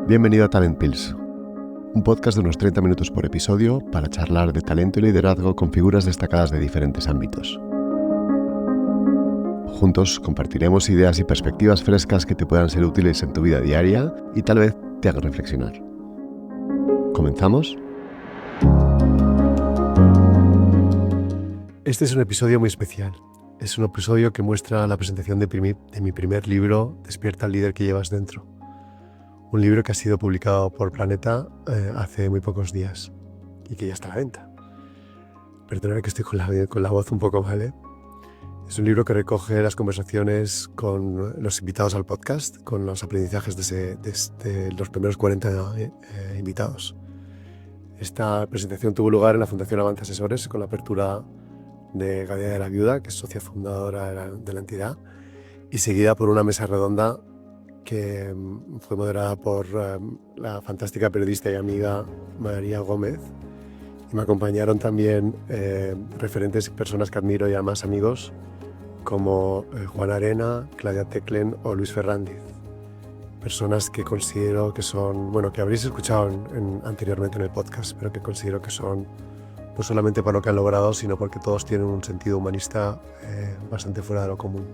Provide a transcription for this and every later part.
Bienvenido a Talent Pills, un podcast de unos 30 minutos por episodio para charlar de talento y liderazgo con figuras destacadas de diferentes ámbitos. Juntos compartiremos ideas y perspectivas frescas que te puedan ser útiles en tu vida diaria y tal vez te hagan reflexionar. ¿Comenzamos? Este es un episodio muy especial. Es un episodio que muestra la presentación de mi primer libro, Despierta al líder que llevas dentro. Un libro que ha sido publicado por Planeta hace muy pocos días y que ya está a la venta. Perdonad que estoy con la voz un poco mal, ¿eh? Es un libro que recoge las conversaciones con los invitados al podcast, con los aprendizajes de los primeros 40 invitados. Esta presentación tuvo lugar en la Fundación Avance Asesores con la apertura de Gadea de la Viuda, que es socia fundadora de la entidad, y seguida por una mesa redonda que fue moderada por la fantástica periodista y amiga María Gómez, y me acompañaron también referentes y personas que admiro y además amigos como Juan Arena, Claudia Teclen o Luis Ferrandiz, personas que considero que son, bueno, que habréis escuchado anteriormente en el podcast, pero que considero que son no solamente por lo que han logrado, sino porque todos tienen un sentido humanista bastante fuera de lo común.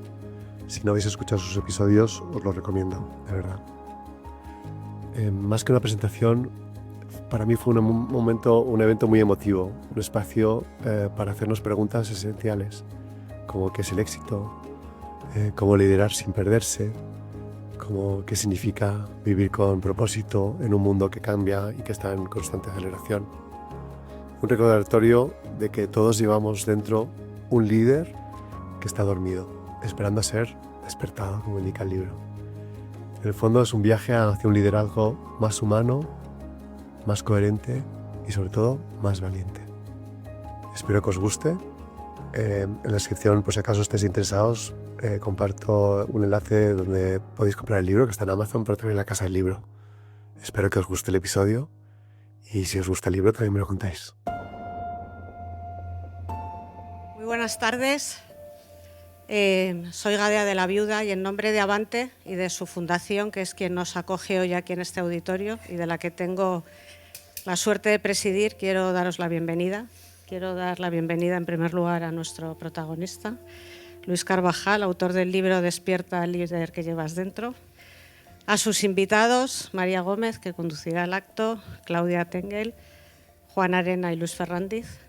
Si no habéis escuchado sus episodios, os los recomiendo, de verdad. Más que una presentación, para mí fue un evento muy emotivo, un espacio para hacernos preguntas esenciales, como qué es el éxito, cómo liderar sin perderse, como qué significa vivir con propósito en un mundo que cambia y que está en constante aceleración. Un recordatorio de que todos llevamos dentro un líder que está dormido, esperando a ser despertado, como indica el libro. En el fondo es un viaje hacia un liderazgo más humano, más coherente y sobre todo más valiente. Espero que os guste. En la descripción, por si acaso estéis interesados, comparto un enlace donde podéis comprar el libro, que está en Amazon, pero también en la Casa del Libro. Espero que os guste el episodio y si os gusta el libro también me lo contáis. Muy buenas tardes. Soy Gadea de la Viuda y en nombre de Avante y de su fundación, que es quien nos acoge hoy aquí en este auditorio y de la que tengo la suerte de presidir, quiero daros la bienvenida. Quiero dar la bienvenida en primer lugar a nuestro protagonista, Luis Carvajal, autor del libro Despierta al líder que llevas dentro. A sus invitados, María Gómez, que conducirá el acto, Claudia Teclen, Juan Arena y Luis Ferrandiz.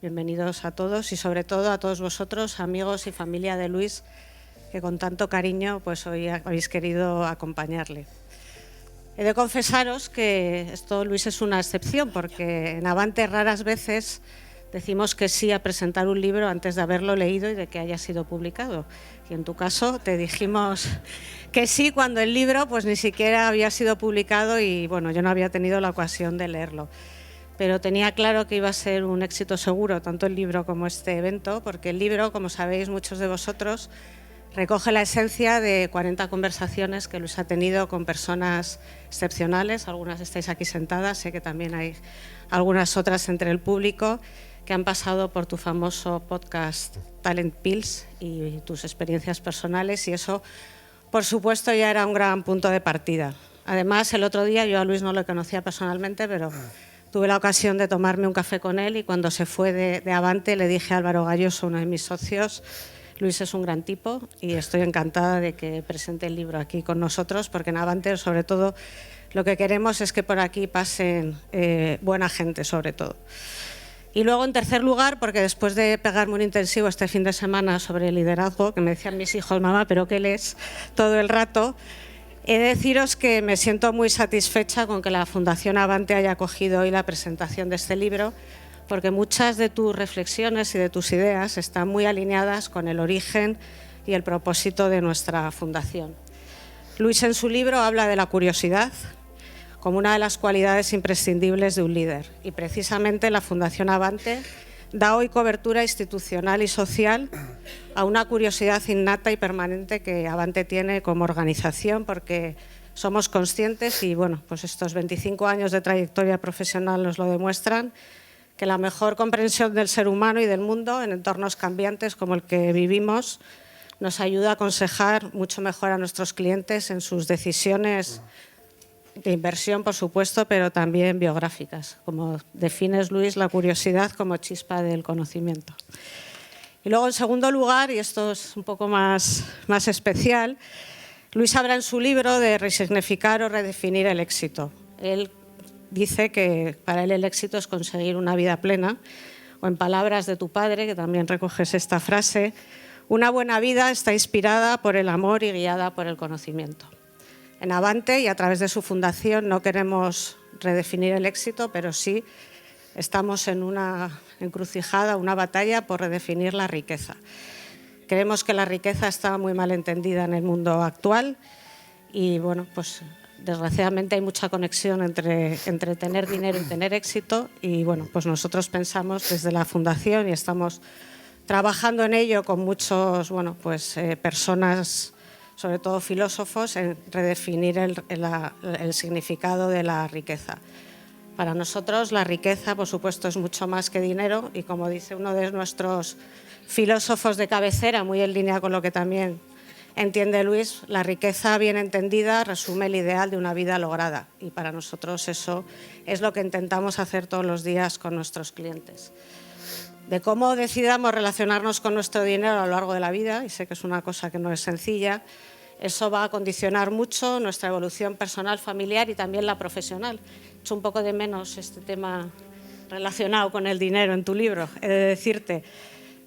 Bienvenidos a todos y sobre todo a todos vosotros, amigos y familia de Luis, que con tanto cariño pues hoy habéis querido acompañarle. He de confesaros que Luis es una excepción, porque en Avante raras veces decimos que sí a presentar un libro antes de haberlo leído y de que haya sido publicado. Y en tu caso te dijimos que sí cuando el libro pues ni siquiera había sido publicado y bueno, yo no había tenido la ocasión de leerlo. Pero tenía claro que iba a ser un éxito seguro, tanto el libro como este evento, porque el libro, como sabéis muchos de vosotros, recoge la esencia de 40 conversaciones que Luis ha tenido con personas excepcionales. Algunas estáis aquí sentadas, sé que también hay algunas otras entre el público que han pasado por tu famoso podcast Talent Pills y tus experiencias personales, y eso, por supuesto, ya era un gran punto de partida. Además, el otro día, yo a Luis no lo conocía personalmente, pero tuve la ocasión de tomarme un café con él y cuando se fue de Avante le dije a Álvaro Galloso, uno de mis socios, Luis es un gran tipo y estoy encantada de que presente el libro aquí con nosotros, porque en Avante sobre todo lo que queremos es que por aquí pasen buena gente sobre todo. Y luego, en tercer lugar, porque después de pegarme un intensivo este fin de semana sobre liderazgo, que me decían mis hijos, mamá, ¿pero qué lees todo el rato?, he de deciros que me siento muy satisfecha con que la Fundación Avante haya acogido hoy la presentación de este libro, porque muchas de tus reflexiones y de tus ideas están muy alineadas con el origen y el propósito de nuestra fundación. Luis en su libro habla de la curiosidad como una de las cualidades imprescindibles de un líder, y precisamente la Fundación Avante da hoy cobertura institucional y social a una curiosidad innata y permanente que Avante tiene como organización, porque somos conscientes, y bueno, pues estos 25 años de trayectoria profesional nos lo demuestran, que la mejor comprensión del ser humano y del mundo en entornos cambiantes como el que vivimos nos ayuda a aconsejar mucho mejor a nuestros clientes en sus decisiones de inversión, por supuesto, pero también biográficas. Como defines, Luis, la curiosidad como chispa del conocimiento. Y luego, en segundo lugar, y esto es un poco más especial, Luis habla en su libro de resignificar o redefinir el éxito. Él dice que para él el éxito es conseguir una vida plena, o en palabras de tu padre, que también recoges esta frase, una buena vida está inspirada por el amor y guiada por el conocimiento. En Avante y a través de su fundación no queremos redefinir el éxito, pero sí estamos en una encrucijada, una batalla por redefinir la riqueza. Creemos que la riqueza está muy mal entendida en el mundo actual y, bueno, pues desgraciadamente hay mucha conexión entre tener dinero y tener éxito y, bueno, pues nosotros pensamos desde la Fundación y estamos trabajando en ello con muchos, bueno, pues personas, sobre todo filósofos, en redefinir el significado de la riqueza. Para nosotros la riqueza, por supuesto, es mucho más que dinero y, como dice uno de nuestros filósofos de cabecera, muy en línea con lo que también entiende Luis, la riqueza bien entendida resume el ideal de una vida lograda y para nosotros eso es lo que intentamos hacer todos los días con nuestros clientes. De cómo decidamos relacionarnos con nuestro dinero a lo largo de la vida, y sé que es una cosa que no es sencilla, eso va a condicionar mucho nuestra evolución personal, familiar y también la profesional. He hecho un poco de menos este tema relacionado con el dinero en tu libro, he de decirte.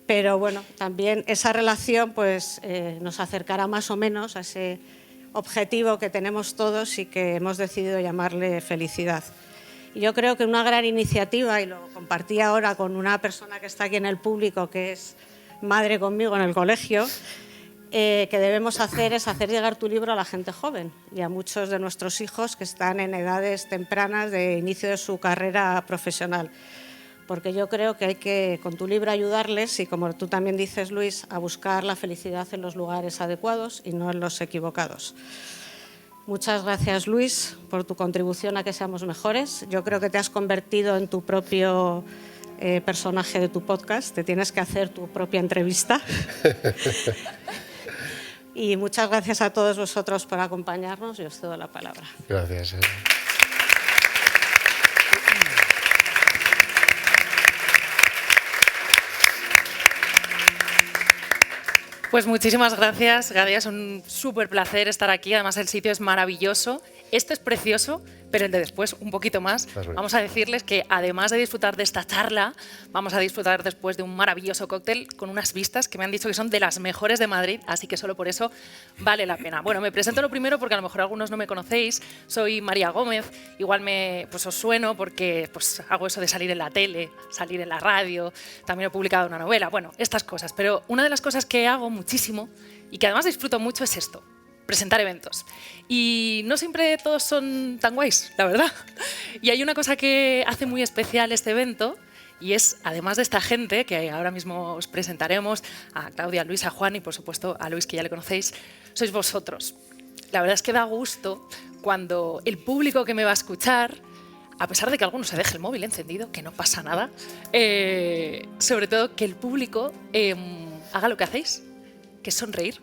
Pero bueno, también esa relación pues, nos acercará más o menos a ese objetivo que tenemos todos y que hemos decidido llamarle felicidad. Y yo creo que una gran iniciativa, y lo compartí ahora con una persona que está aquí en el público, que es madre conmigo en el colegio, que debemos hacer es hacer llegar tu libro a la gente joven y a muchos de nuestros hijos que están en edades tempranas de inicio de su carrera profesional. Porque yo creo que hay que, con tu libro, ayudarles y, como tú también dices, Luis, a buscar la felicidad en los lugares adecuados y no en los equivocados. Muchas gracias, Luis, por tu contribución a que seamos mejores. Yo creo que te has convertido en tu propio personaje de tu podcast. Te tienes que hacer tu propia entrevista. Y muchas gracias a todos vosotros por acompañarnos y os cedo la palabra. Gracias. Pues muchísimas gracias, Gadia. Es un súper placer estar aquí. Además, el sitio es maravilloso. Esto es precioso, pero el de después un poquito más. Vamos a decirles que, además de disfrutar de esta charla, vamos a disfrutar después de un maravilloso cóctel con unas vistas que me han dicho que son de las mejores de Madrid, así que solo por eso vale la pena. Bueno, me presento lo primero porque a lo mejor algunos no me conocéis. Soy María Gómez. Igual pues os sueno porque pues, hago eso de salir en la tele, salir en la radio. También he publicado una novela. Bueno, estas cosas. Pero una de las cosas que hago muchísimo y que además disfruto mucho es esto: presentar eventos. Y no siempre todos son tan guays, la verdad. Y hay una cosa que hace muy especial este evento, y es, además de esta gente, que ahora mismo os presentaremos, a Claudia, a Luis, a Juan y, por supuesto, a Luis, que ya le conocéis, sois vosotros. La verdad es que da gusto cuando el público que me va a escuchar, a pesar de que alguno se deje el móvil encendido, que no pasa nada, sobre todo que el público haga lo que hacéis, que es sonreír.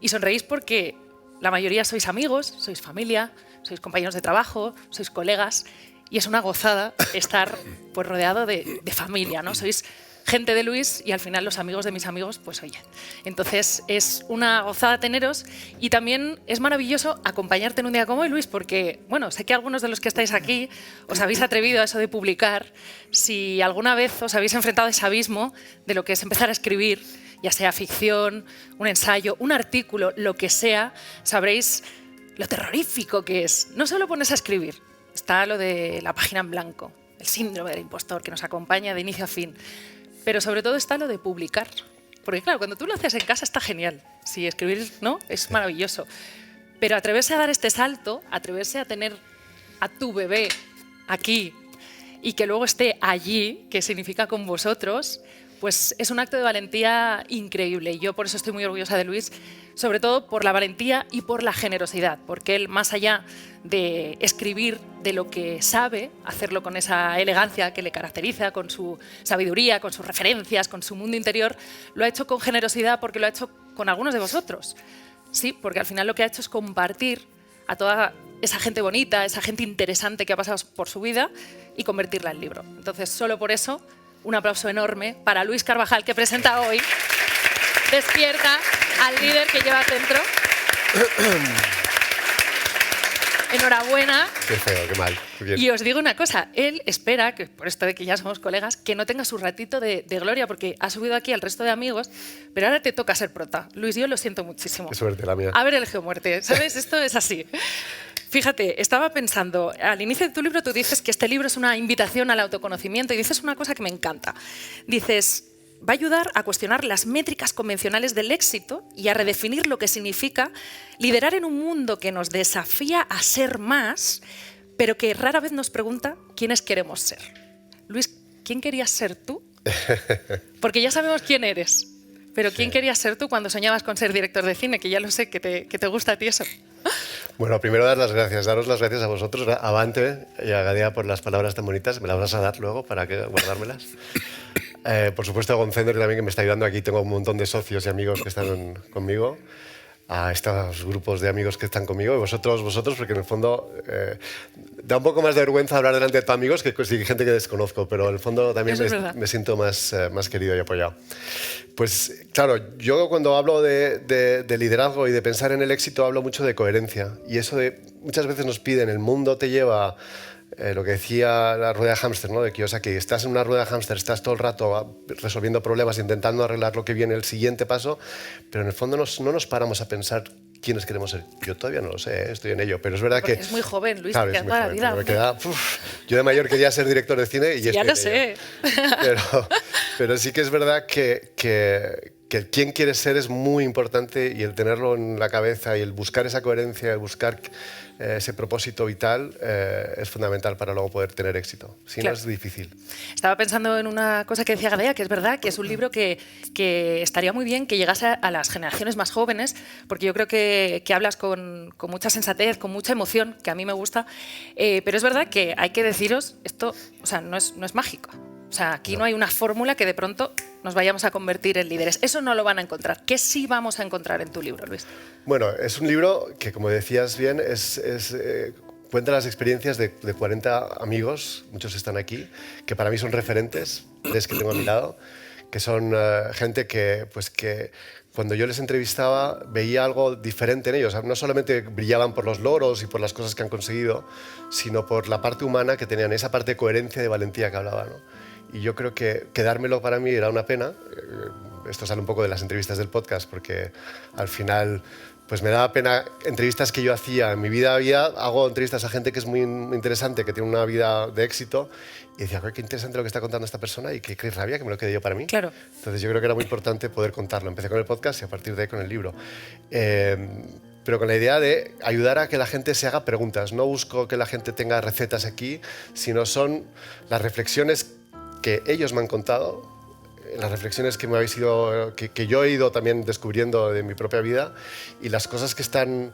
Y sonreís porque la mayoría sois amigos, sois familia, sois compañeros de trabajo, sois colegas y es una gozada estar pues, rodeado de familia, ¿no? Sois gente de Luis y al final los amigos de mis amigos, pues oye. Entonces es una gozada teneros y también es maravilloso acompañarte en un día como hoy, Luis, porque, bueno, sé que algunos de los que estáis aquí os habéis atrevido a eso de publicar. Si alguna vez os habéis enfrentado a ese abismo de lo que es empezar a escribir, ya sea ficción, un ensayo, un artículo, lo que sea, sabréis lo terrorífico que es. No solo pones a escribir, está lo de la página en blanco, el síndrome del impostor que nos acompaña de inicio a fin, pero sobre todo está lo de publicar. Porque claro, cuando tú lo haces en casa está genial, si escribir no, es maravilloso, pero atreverse a dar este salto, atreverse a tener a tu bebé aquí y que luego esté allí, que significa con vosotros, pues es un acto de valentía increíble. Y yo por eso estoy muy orgullosa de Luis, sobre todo por la valentía y por la generosidad, porque él, más allá de escribir de lo que sabe, hacerlo con esa elegancia que le caracteriza, con su sabiduría, con sus referencias, con su mundo interior, lo ha hecho con generosidad porque lo ha hecho con algunos de vosotros. Sí, porque al final lo que ha hecho es compartir a toda esa gente bonita, esa gente interesante que ha pasado por su vida y convertirla en libro. Entonces, solo por eso, un aplauso enorme para Luis Carvajal, que presenta hoy Despierta al líder que llevas dentro. Enhorabuena. Qué feo, qué mal. Bien. Y os digo una cosa, él espera, que por esto de que ya somos colegas, que no tenga su ratito de gloria, porque ha subido aquí al resto de amigos, pero ahora te toca ser prota. Luis, yo lo siento muchísimo. Qué suerte la mía. Haber elegido muerte, ¿sabes? Esto es así. Fíjate, estaba pensando, al inicio de tu libro tú dices que este libro es una invitación al autoconocimiento y dices una cosa que me encanta. Dices, va a ayudar a cuestionar las métricas convencionales del éxito y a redefinir lo que significa liderar en un mundo que nos desafía a ser más, pero que rara vez nos pregunta quiénes queremos ser. Luis, ¿quién querías ser tú? Porque ya sabemos quién eres, pero ¿quién querías ser tú cuando soñabas con ser director de cine? Que ya lo sé, que te gusta a ti eso. Bueno, primero daros las gracias a vosotros, a Avante y a Gadea por las palabras tan bonitas. Me las vas a dar luego para que guardármelas. Por supuesto a Gonzender también, que me está ayudando aquí. Tengo un montón de socios y amigos que están conmigo. A estos grupos de amigos que están conmigo y vosotros, porque en el fondo da un poco más de vergüenza hablar delante de tus amigos que sí, gente que desconozco, pero en el fondo también me siento más querido y apoyado. Pues claro, yo cuando hablo de liderazgo y de pensar en el éxito hablo mucho de coherencia, y eso muchas veces nos piden, el mundo te lleva... lo que decía la rueda de hámster, ¿no? De Kiyosaki, estás en una rueda de hámster, estás todo el rato resolviendo problemas, intentando arreglar lo que viene, el siguiente paso, pero en el fondo no nos paramos a pensar quiénes queremos ser. Yo todavía no lo sé, estoy en ello, pero es verdad que... Es muy joven, Luis, claro, te queda toda la vida. Yo de mayor quería ser director de cine y ya lo sé. Pero sí que es verdad que el quién quieres ser es muy importante, y el tenerlo en la cabeza y el buscar esa coherencia, el buscar ese propósito vital es fundamental para luego poder tener éxito. Si no, es difícil. Estaba pensando en una cosa que decía Gadea, que es verdad, que es un libro que estaría muy bien que llegase a las generaciones más jóvenes, porque yo creo que hablas con mucha sensatez, con mucha emoción, que a mí me gusta, pero es verdad que hay que deciros, esto no es mágico. O sea, aquí no hay una fórmula que de pronto nos vayamos a convertir en líderes. Eso no lo van a encontrar. ¿Qué sí vamos a encontrar en tu libro, Luis? Bueno, es un libro que, como decías bien, cuenta las experiencias de 40 amigos, muchos están aquí, que para mí son referentes, los que tengo a mi lado, que son gente que cuando yo les entrevistaba veía algo diferente en ellos. No solamente brillaban por los logros y por las cosas que han conseguido, sino por la parte humana que tenían, esa parte de coherencia y de valentía que hablaba, ¿no? Y yo creo que quedármelo para mí era una pena. Esto sale un poco de las entrevistas del podcast, porque al final pues me daba pena entrevistas que yo hacía. En mi vida hago entrevistas a gente que es muy interesante, que tiene una vida de éxito, y decía, qué interesante lo que está contando esta persona, y qué rabia que me lo quedé yo para mí. Claro. Entonces yo creo que era muy importante poder contarlo. Empecé con el podcast y a partir de ahí con el libro. Pero con la idea de ayudar a que la gente se haga preguntas. No busco que la gente tenga recetas aquí, sino son las reflexiones que ellos me han contado, las reflexiones que que yo he ido también descubriendo de mi propia vida, y las cosas que están,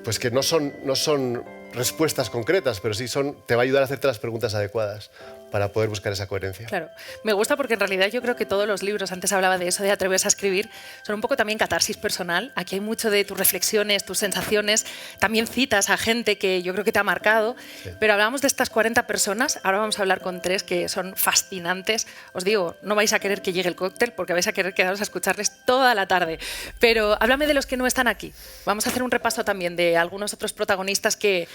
pues que no son respuestas concretas, pero sí te va a ayudar a hacerte las preguntas adecuadas para poder buscar esa coherencia. Claro, me gusta porque en realidad yo creo que todos los libros, antes hablaba de eso, de Atreverse a escribir, son un poco también catarsis personal. Aquí hay mucho de tus reflexiones, tus sensaciones, también citas a gente que yo creo que te ha marcado, sí. Pero hablábamos de estas 40 personas, ahora vamos a hablar con 3 que son fascinantes. Os digo, no vais a querer que llegue el cóctel porque vais a querer quedaros a escucharles toda la tarde, pero háblame de los que no están aquí. Vamos a hacer un repaso también de algunos otros protagonistas que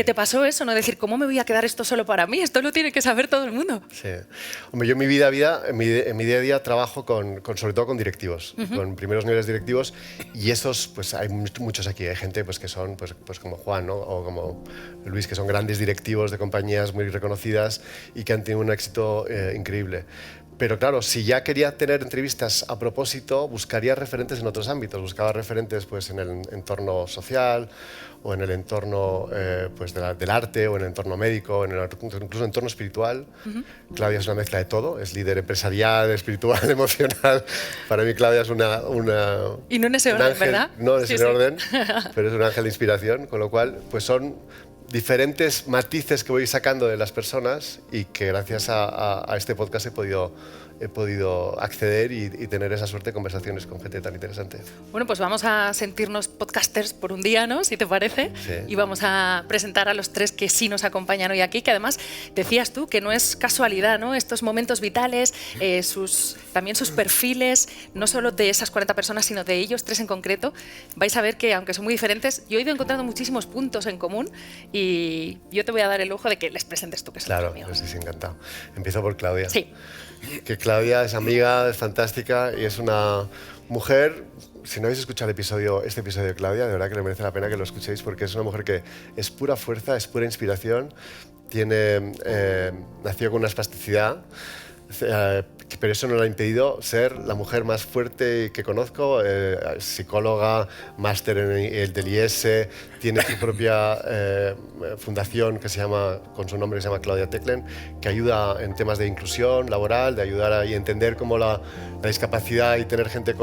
te pasó eso, ¿no? Decir, ¿cómo me voy a quedar esto solo para mí? Esto lo tiene que saber todo el mundo. Sí. Hombre, yo en mi día a día trabajo sobre todo con directivos, con primeros niveles directivos, y esos, pues hay muchos aquí. Hay gente pues, que son pues como Juan, ¿no? O como Luis, que son grandes directivos de compañías muy reconocidas y que han tenido un éxito increíble. Pero claro, si ya quería tener entrevistas a propósito, buscaría referentes en otros ámbitos. Buscaba referentes pues, en el entorno social, o en el entorno pues del arte, o en el entorno médico, incluso en el entorno espiritual. Claudia es una mezcla de todo, es líder empresarial, espiritual, emocional. Para mí Claudia es una y no en ese orden, ángel, ¿verdad? No en ese orden, pero es un ángel de inspiración, con lo cual pues son diferentes matices que voy sacando de las personas, y que gracias a este podcast he podido he podido acceder y tener esa suerte de conversaciones con gente tan interesante. Bueno, pues vamos a sentirnos podcasters por un día, ¿no? Si te parece. Sí. Y vamos a presentar a los 3 que sí nos acompañan hoy aquí, que además decías tú que no es casualidad, ¿no? Estos momentos vitales, también sus perfiles, no solo de esas 40 personas, sino de ellos 3 en concreto. Vais a ver que, aunque son muy diferentes, yo he ido encontrando muchísimos puntos en común y yo te voy a dar el lujo de que les presentes tú, que son Claro, tus amigos. pues sí, encantado. Empiezo por Claudia. Sí. Que Claudia es amiga, es fantástica y es una mujer. Si no habéis escuchado este episodio de Claudia, de verdad que le merece la pena que lo escuchéis porque es una mujer que es pura fuerza, es pura inspiración. Nació con una espasticidad, pero eso no le ha impedido ser la mujer más fuerte que conozco, psicóloga, máster en el del IES, tiene su propia fundación que se llama, con su nombre, que se llama Claudia Teclen, que ayuda en temas de inclusión laboral, de ayudar a entender cómo la discapacidad y tener gente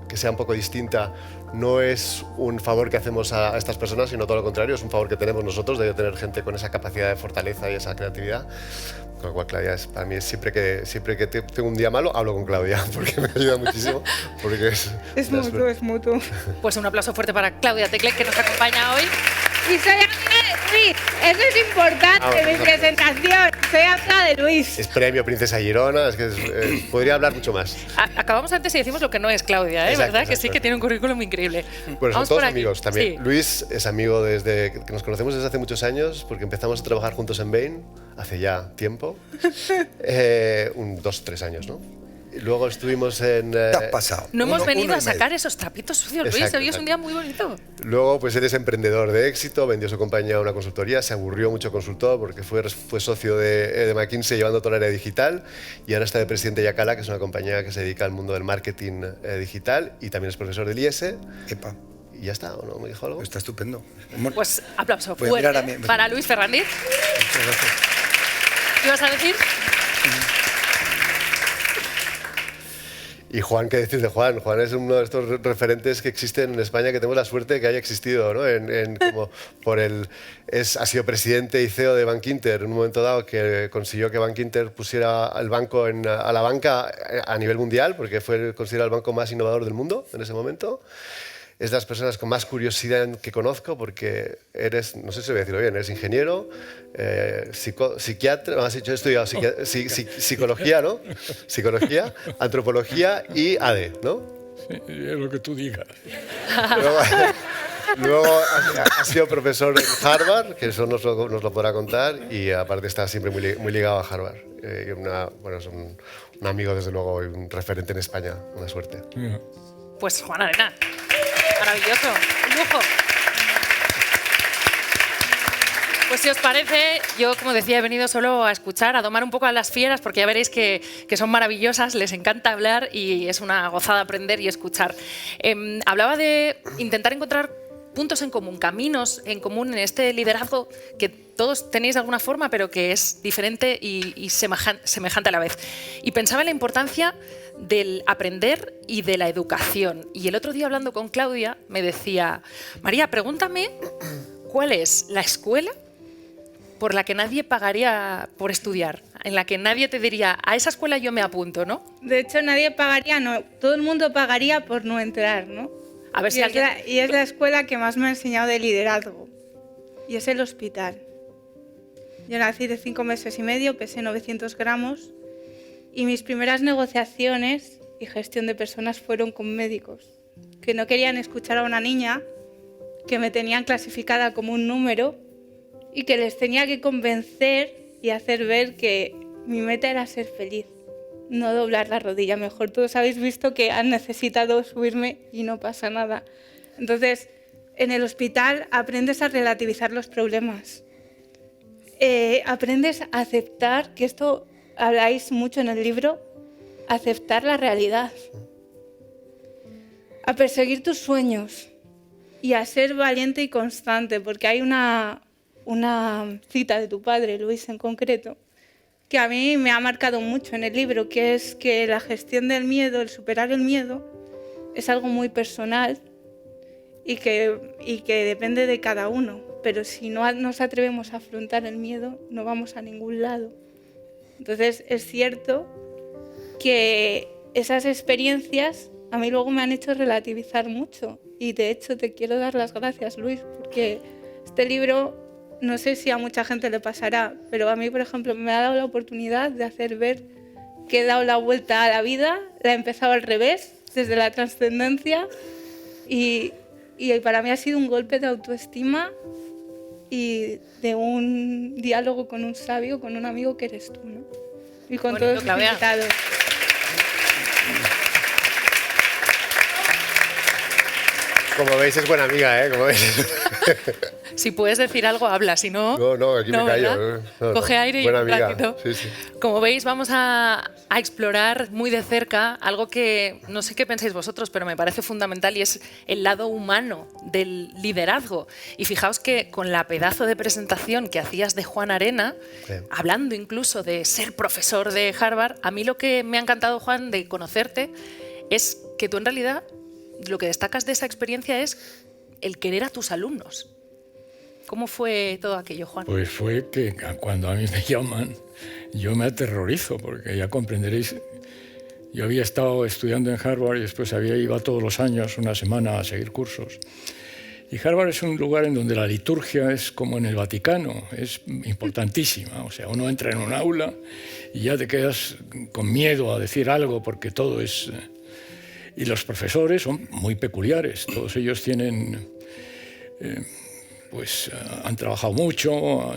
que sea un poco distinta no es un favor que hacemos a estas personas, sino todo lo contrario, es un favor que tenemos nosotros de tener gente con esa capacidad de fortaleza y esa creatividad. Con lo cual, Claudia, para mí, siempre que tengo un día malo, hablo con Claudia, porque me ayuda muchísimo. Porque es mutuo. Pues un aplauso fuerte para Claudia Teclen, que nos acompaña hoy. Y soy amiga de Luis, eso es importante, mi presentación. Soy amiga de Luis. Es premio Princesa Girona, es que podría hablar mucho más. Acabamos antes y decimos lo que no es Claudia, ¿eh? Exacto, ¿Verdad? Que exacto. sí que tiene un currículum increíble. Bueno, son Vamos todos por aquí. amigos también. Sí. Luis es amigo desde que nos conocemos desde hace muchos años, porque empezamos a trabajar juntos en Bain, hace ya tiempo, 2-3 años, ¿no? Y luego estuvimos en... Te has pasado. No hemos venido uno a y medio. sacar esos trapitos sucios, Luis. Exacto, Hoy es un día muy bonito. Luego, pues él es emprendedor de éxito, vendió su compañía a una consultoría, se aburrió mucho consultor porque fue socio de McKinsey llevando toda la área digital y ahora está de presidente de Yacala, que es una compañía que se dedica al mundo del marketing digital y también es profesor del IES. Epa, Y ya está, ¿o no? ¿Me dijo algo? está estupendo. Pues aplauso Voy a mirar fuerte a mí. para Luis Ferrandiz. Muchas gracias. ¿Qué ibas a decir? Y Juan, ¿qué decir de Juan? Juan es uno de estos referentes que existen en España, que tenemos la suerte de que haya existido, ¿no? Ha sido presidente y CEO de Bankinter en un momento dado que consiguió que Bankinter pusiera al banco a la banca a nivel mundial, porque fue considerado el banco más innovador del mundo en ese momento. Es de las personas con más curiosidad que conozco porque no sé si lo voy a decirlo bien, eres ingeniero, psiquiatra, has estudiado psicología, ¿no? Psicología, antropología y AD, ¿no? Sí, es lo que tú digas. Luego ha sido profesor en Harvard, que eso nos lo podrá contar, y aparte está siempre muy ligado a Harvard. Es un amigo, desde luego, y un referente en España, una suerte. Pues Juan Arena. Maravilloso. Un lujo. Pues si os parece, yo, como decía, he venido solo a escuchar, a domar un poco a las fieras, porque ya veréis que son maravillosas, les encanta hablar y es una gozada aprender y escuchar. Hablaba de intentar encontrar puntos en común, caminos en común en este liderazgo que todos tenéis de alguna forma, pero que es diferente y semejante a la vez. Y pensaba en la importancia del aprender y de la educación. Y el otro día, hablando con Claudia, me decía: María, pregúntame cuál es la escuela por la que nadie pagaría por estudiar, en la que nadie te diría, a esa escuela yo me apunto, ¿no? De hecho, nadie pagaría, no, todo el mundo pagaría por no entrar, ¿no? A ver si Y es la escuela que más me ha enseñado de liderazgo. Y es el hospital. Yo nací de 5 meses y medio, pesé 900 gramos y mis primeras negociaciones y gestión de personas fueron con médicos que no querían escuchar a una niña, que me tenían clasificada como un número y que les tenía que convencer y hacer ver que mi meta era ser feliz, no doblar la rodilla. Mejor todos habéis visto que han necesitado subirme y no pasa nada. Entonces, en el hospital aprendes a relativizar los problemas. Aprendes a aceptar, que esto habláis mucho en el libro, aceptar la realidad. A perseguir tus sueños y a ser valiente y constante, porque hay una cita de tu padre, Luis, en concreto, que a mí me ha marcado mucho en el libro, que es que la gestión del miedo, el superar el miedo, es algo muy personal y que depende de cada uno. Pero si no nos atrevemos a afrontar el miedo, no vamos a ningún lado. Entonces, es cierto que esas experiencias a mí luego me han hecho relativizar mucho. Y de hecho te quiero dar las gracias, Luis, porque este libro, no sé si a mucha gente le pasará, pero a mí, por ejemplo, me ha dado la oportunidad de hacer ver que he dado la vuelta a la vida, la he empezado al revés, desde la trascendencia, y para mí ha sido un golpe de autoestima y de un diálogo con un sabio, con un amigo que eres tú, ¿no? Y con Bonito, todos los Claudia. invitados. Como veis, es buena amiga, ¿eh? Como veis. Si puedes decir algo, habla, si no... No, aquí me callo. ¿verdad? No. Coge aire y buena un amiga. ratito. Sí. Como veis, vamos a explorar muy de cerca algo que no sé qué pensáis vosotros, pero me parece fundamental, y es el lado humano del liderazgo. Y fijaos que con la pedazo de presentación que hacías de Juan Arena, Sí. hablando incluso de ser profesor de Harvard, a mí lo que me ha encantado, Juan, de conocerte, es que tú en realidad lo que destacas de esa experiencia es el querer a tus alumnos. ¿Cómo fue todo aquello, Juan? Pues fue que cuando a mí me llaman, yo me aterrorizo, porque ya comprenderéis, yo había estado estudiando en Harvard y después iba todos los años, una semana, a seguir cursos. Y Harvard es un lugar en donde la liturgia es como en el Vaticano, es importantísima. O sea, uno entra en un aula y ya te quedas con miedo a decir algo porque todo es... Y los profesores son muy peculiares, todos ellos tienen... han trabajado mucho,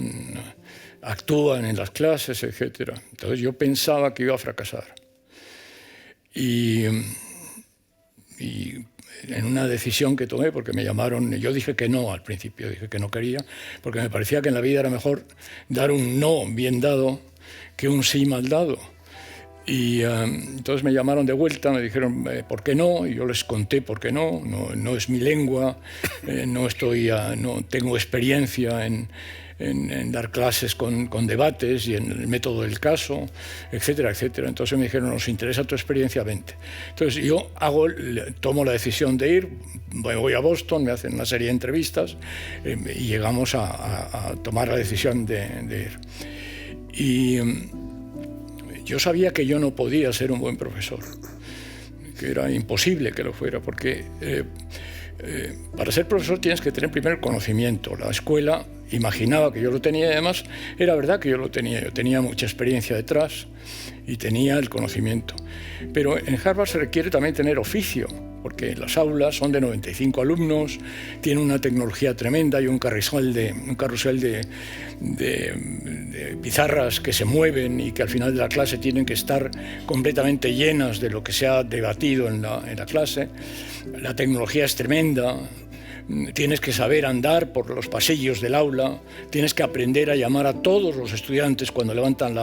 actúan en las clases, etc. Entonces yo pensaba que iba a fracasar. Y en una decisión que tomé, porque me llamaron, yo dije que no al principio, dije que no quería, porque me parecía que en la vida era mejor dar un no bien dado que un sí mal dado. Y entonces me llamaron de vuelta, me dijeron ¿por qué no? Y yo les conté por qué no es mi lengua, no tengo experiencia en dar clases con debates y en el método del caso, etcétera, etcétera. Entonces me dijeron, nos interesa tu experiencia, vente. Entonces yo tomo la decisión de ir, voy a Boston, me hacen una serie de entrevistas y llegamos a tomar la decisión de ir. Y yo sabía que yo no podía ser un buen profesor, que era imposible que lo fuera, porque para ser profesor tienes que tener primero conocimiento. La escuela imaginaba que yo lo tenía y además era verdad que yo lo tenía. Yo tenía mucha experiencia detrás y tenía el conocimiento. Pero en Harvard se requiere también tener oficio, porque las aulas son de 95 alumnos, tienen una tecnología tremenda, hay un carrusel de pizarras que se mueven y que al final de la clase tienen que estar completamente llenas de lo que se ha debatido en la clase. La tecnología es tremenda. Tienes que saber andar por los pasillos del aula, tienes que aprender a llamar a todos los estudiantes cuando levantan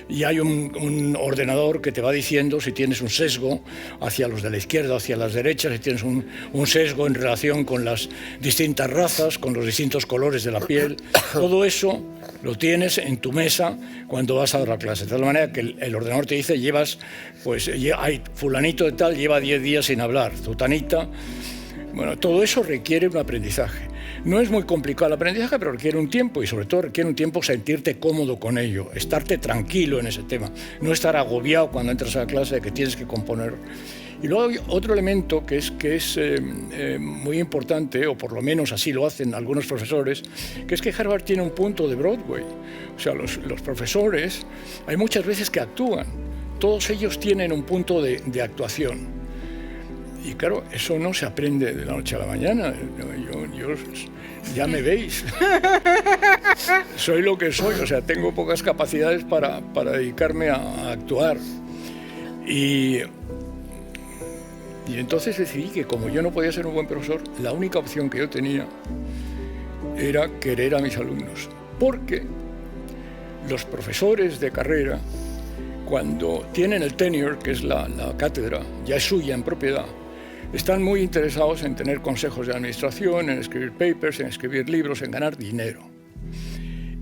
y hay un ordenador que te va diciendo si tienes un sesgo hacia los de la izquierda, hacia las derechas, si tienes un sesgo en relación con las distintas razas, con los distintos colores de la piel. Todo eso lo tienes en tu mesa cuando vas a dar la clase. De tal manera que el ordenador te dice, hay fulanito de tal, lleva 10 días sin hablar, zutanita. Bueno, todo eso requiere un aprendizaje. No es muy complicado el aprendizaje, pero requiere un tiempo y sobre todo requiere un tiempo sentirte cómodo con ello, estarte tranquilo en ese tema, no estar agobiado cuando entras a la clase de que tienes que componer. Y luego hay otro elemento que es muy importante, o por lo menos así lo hacen algunos profesores, que es que Harvard tiene un punto de Broadway. O sea, los profesores, hay muchas veces que actúan, todos ellos tienen un punto de actuación. Y claro, eso no se aprende de la noche a la mañana. Yo ya me veis. Soy lo que soy, o sea, tengo pocas capacidades para dedicarme a actuar. Y entonces decidí que como yo no podía ser un buen profesor, la única opción que yo tenía era querer a mis alumnos. Porque los profesores de carrera, cuando tienen el tenure, que es la cátedra, ya es suya en propiedad, están muy interesados en tener consejos de administración, en escribir papers, en escribir libros, en ganar dinero.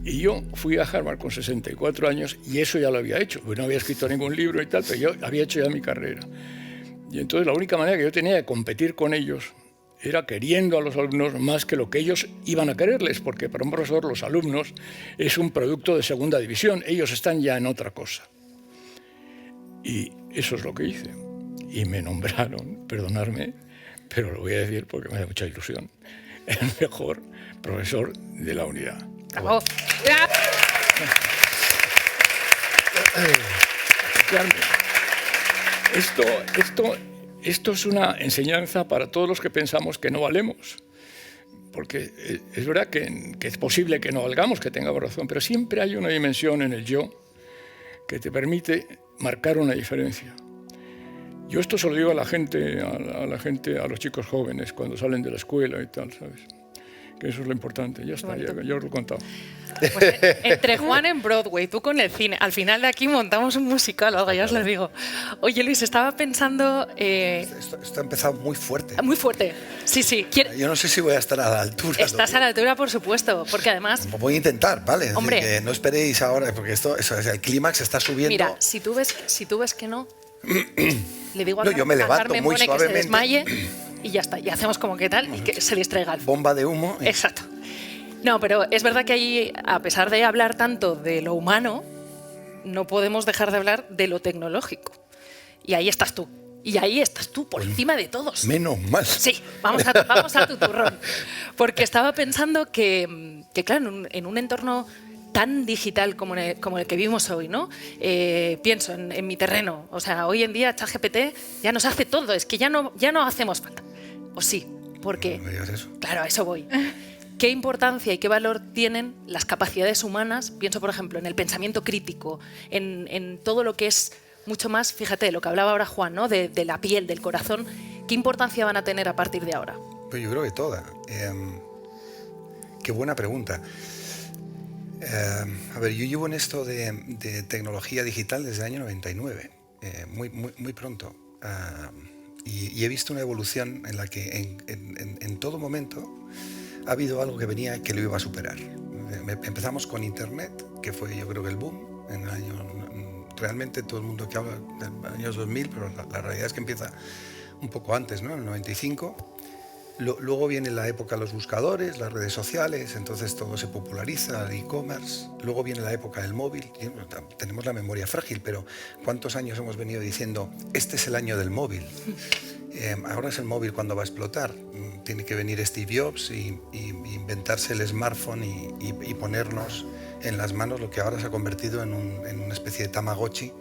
Y yo fui a Harvard con 64 años y eso ya lo había hecho. Pues no había escrito ningún libro y tal, pero yo había hecho ya mi carrera. Y entonces la única manera que yo tenía de competir con ellos era queriendo a los alumnos más que lo que ellos iban a quererles, porque para un profesor los alumnos es un producto de segunda división, ellos están ya en otra cosa. Y eso es lo que hice. Y me nombraron, perdonadme, pero lo voy a decir porque me da mucha ilusión, el mejor profesor de la unidad. ¡Bravo! Esto es una enseñanza para todos los que pensamos que no valemos. Porque es verdad que es posible que no valgamos, que tengamos razón, pero siempre hay una dimensión en el yo que te permite marcar una diferencia. Yo esto se lo digo a la gente, a los chicos jóvenes, cuando salen de la escuela y tal, ¿sabes? Que eso es lo importante. Ya está, ya os lo he contado. Pues entre Juan en Broadway, tú con el cine, al final de aquí montamos un musical, algo, ya os lo digo. Oye, Luis, estaba pensando... Esto ha empezado muy fuerte. Muy fuerte, sí, sí. Yo no sé si voy a estar a la altura. Estás a la altura, por supuesto, porque además... Voy a intentar, ¿vale? Hombre. Que no esperéis ahora, porque el clímax está subiendo. Mira, si tú ves que no, le digo a No, yo me levanto Carmen muy Mone que se suavemente. desmaye y ya está. Y hacemos como que tal y que se distraiga el Bomba de humo. Exacto. No, pero es verdad que ahí, a pesar de hablar tanto de lo humano, no podemos dejar de hablar de lo tecnológico. Y ahí estás tú. Y ahí estás tú, por encima de todos. Menos mal. Sí, vamos a tu turrón. Porque estaba pensando que claro, en un entorno tan digital como el que vivimos hoy, ¿no? Pienso en mi terreno. O sea, hoy en día ChatGPT ya nos hace todo. Es que ya no hacemos falta. O sí, porque... No me digas eso. Claro, a eso voy. ¿Qué importancia y qué valor tienen las capacidades humanas? Pienso, por ejemplo, en el pensamiento crítico, en todo lo que es mucho más, fíjate, lo que hablaba ahora Juan, ¿no? De la piel, del corazón. ¿Qué importancia van a tener a partir de ahora? Pues yo creo que toda. Qué buena pregunta. A ver, yo llevo en esto de tecnología digital desde el año 99, muy pronto. Y he visto una evolución en la que en todo momento ha habido algo que venía que lo iba a superar. Empezamos con Internet, que fue yo creo que el boom en el año... Realmente todo el mundo que habla de los años 2000, pero la realidad es que empieza un poco antes, ¿no? En el 95. Luego viene la época de los buscadores, las redes sociales, entonces todo se populariza, el e-commerce. Luego viene la época del móvil. Tenemos la memoria frágil, pero ¿cuántos años hemos venido diciendo este es el año del móvil? Ahora es el móvil cuando va a explotar. Tiene que venir Steve Jobs y inventarse el smartphone y ponernos en las manos lo que ahora se ha convertido en una especie de Tamagotchi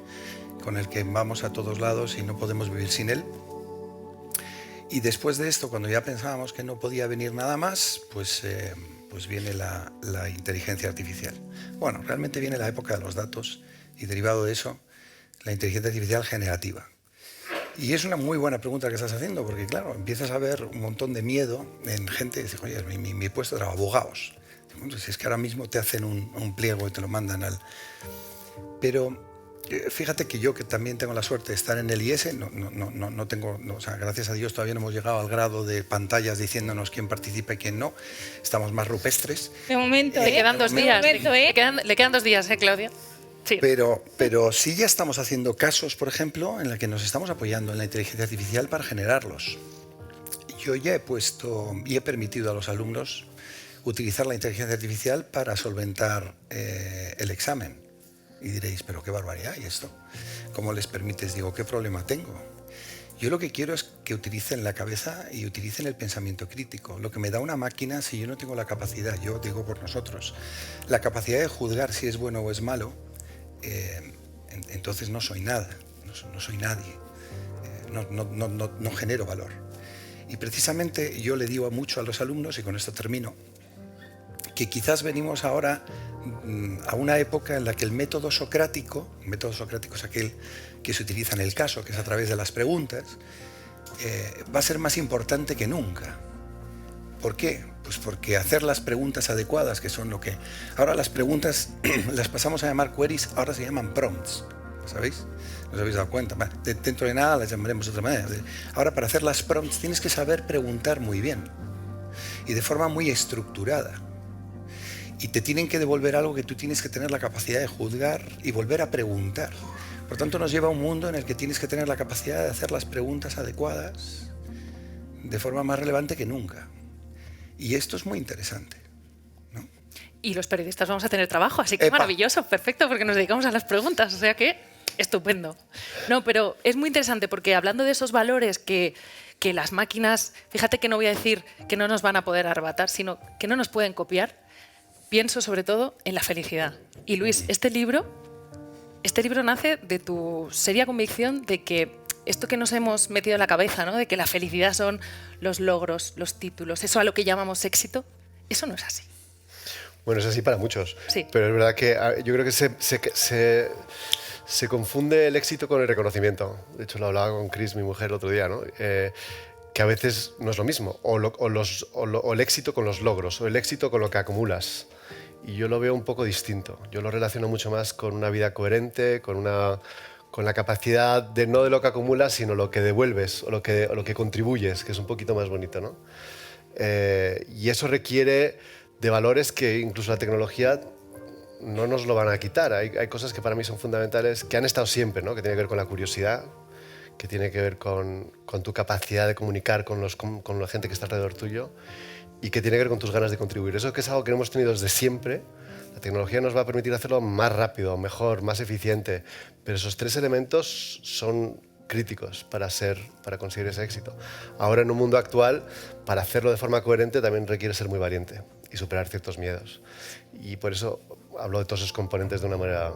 con el que vamos a todos lados y no podemos vivir sin él. Y después de esto, cuando ya pensábamos que no podía venir nada más, pues viene la inteligencia artificial. Bueno, realmente viene la época de los datos y derivado de eso, la inteligencia artificial generativa. Y es una muy buena pregunta que estás haciendo, porque claro, empiezas a ver un montón de miedo en gente que dice, oye, mi puesto era abogados. Bueno, si es que ahora mismo te hacen un pliego y te lo mandan al... Pero... Fíjate que yo, que también tengo la suerte de estar en el IES, no tengo, o sea, gracias a Dios todavía no hemos llegado al grado de pantallas diciéndonos quién participa y quién no. Estamos más rupestres. De momento, Le quedan 2 días. De momento, Le quedan 2 días, Claudia? Sí. Pero sí ya estamos haciendo casos, por ejemplo, en los que nos estamos apoyando en la inteligencia artificial para generarlos. Yo ya he puesto y he permitido a los alumnos utilizar la inteligencia artificial para solventar el examen. Y diréis, pero qué barbaridad, ¿y esto? ¿Cómo les permites? Digo, ¿qué problema tengo? Yo lo que quiero es que utilicen la cabeza y utilicen el pensamiento crítico. Lo que me da una máquina, si yo no tengo la capacidad, yo digo por nosotros, la capacidad de juzgar si es bueno o es malo, entonces no soy nada, no soy nadie, no genero valor. Y precisamente yo le digo mucho a los alumnos, y con esto termino, que quizás venimos ahora a una época en la que el método socrático es aquel que se utiliza en el caso, que es a través de las preguntas, va a ser más importante que nunca. ¿Por qué? Pues porque hacer las preguntas adecuadas, que son lo que... Ahora las preguntas las pasamos a llamar queries, ahora se llaman prompts, ¿sabéis? ¿No os habéis dado cuenta? Dentro de nada las llamaremos de otra manera. Ahora, para hacer las prompts tienes que saber preguntar muy bien y de forma muy estructurada. Y te tienen que devolver algo que tú tienes que tener la capacidad de juzgar y volver a preguntar. Por tanto, nos lleva a un mundo en el que tienes que tener la capacidad de hacer las preguntas adecuadas de forma más relevante que nunca. Y esto es muy interesante, ¿no? Y los periodistas vamos a tener trabajo, así que ¡Epa! maravilloso, perfecto, porque nos dedicamos a las preguntas. O sea que Estupendo. No, pero es muy interesante porque hablando de esos valores que las máquinas, fíjate que no voy a decir que no nos van a poder arrebatar, sino que no nos pueden copiar, pienso sobre todo en la felicidad. Y Luis, este libro nace de tu seria convicción de que esto que nos hemos metido en la cabeza, ¿no? De que la felicidad son los logros, los títulos, eso a lo que llamamos éxito, eso no es así. Bueno, es así para muchos, sí. Pero es verdad que yo creo que se confunde el éxito con el reconocimiento. De hecho, lo hablaba con Chris, mi mujer, el otro día, ¿no? Que a veces no es lo mismo, o el éxito con los logros, o el éxito con lo que acumulas. Y yo lo veo un poco distinto. Yo lo relaciono mucho más con una vida coherente, con la capacidad de no de lo que acumulas, sino lo que devuelves o lo que contribuyes, que es un poquito más bonito, ¿no? Y eso requiere de valores que incluso la tecnología no nos lo van a quitar. Hay cosas que para mí son fundamentales, que han estado siempre, ¿no? Que tiene que ver con la curiosidad, que tiene que ver con tu capacidad de comunicar con la gente que está alrededor tuyo y que tiene que ver con tus ganas de contribuir. Eso que es algo que hemos tenido desde siempre. La tecnología nos va a permitir hacerlo más rápido, mejor, más eficiente, pero esos tres elementos son críticos para conseguir ese éxito. Ahora, en un mundo actual, para hacerlo de forma coherente también requiere ser muy valiente y superar ciertos miedos. Y por eso hablo de todos esos componentes de una manera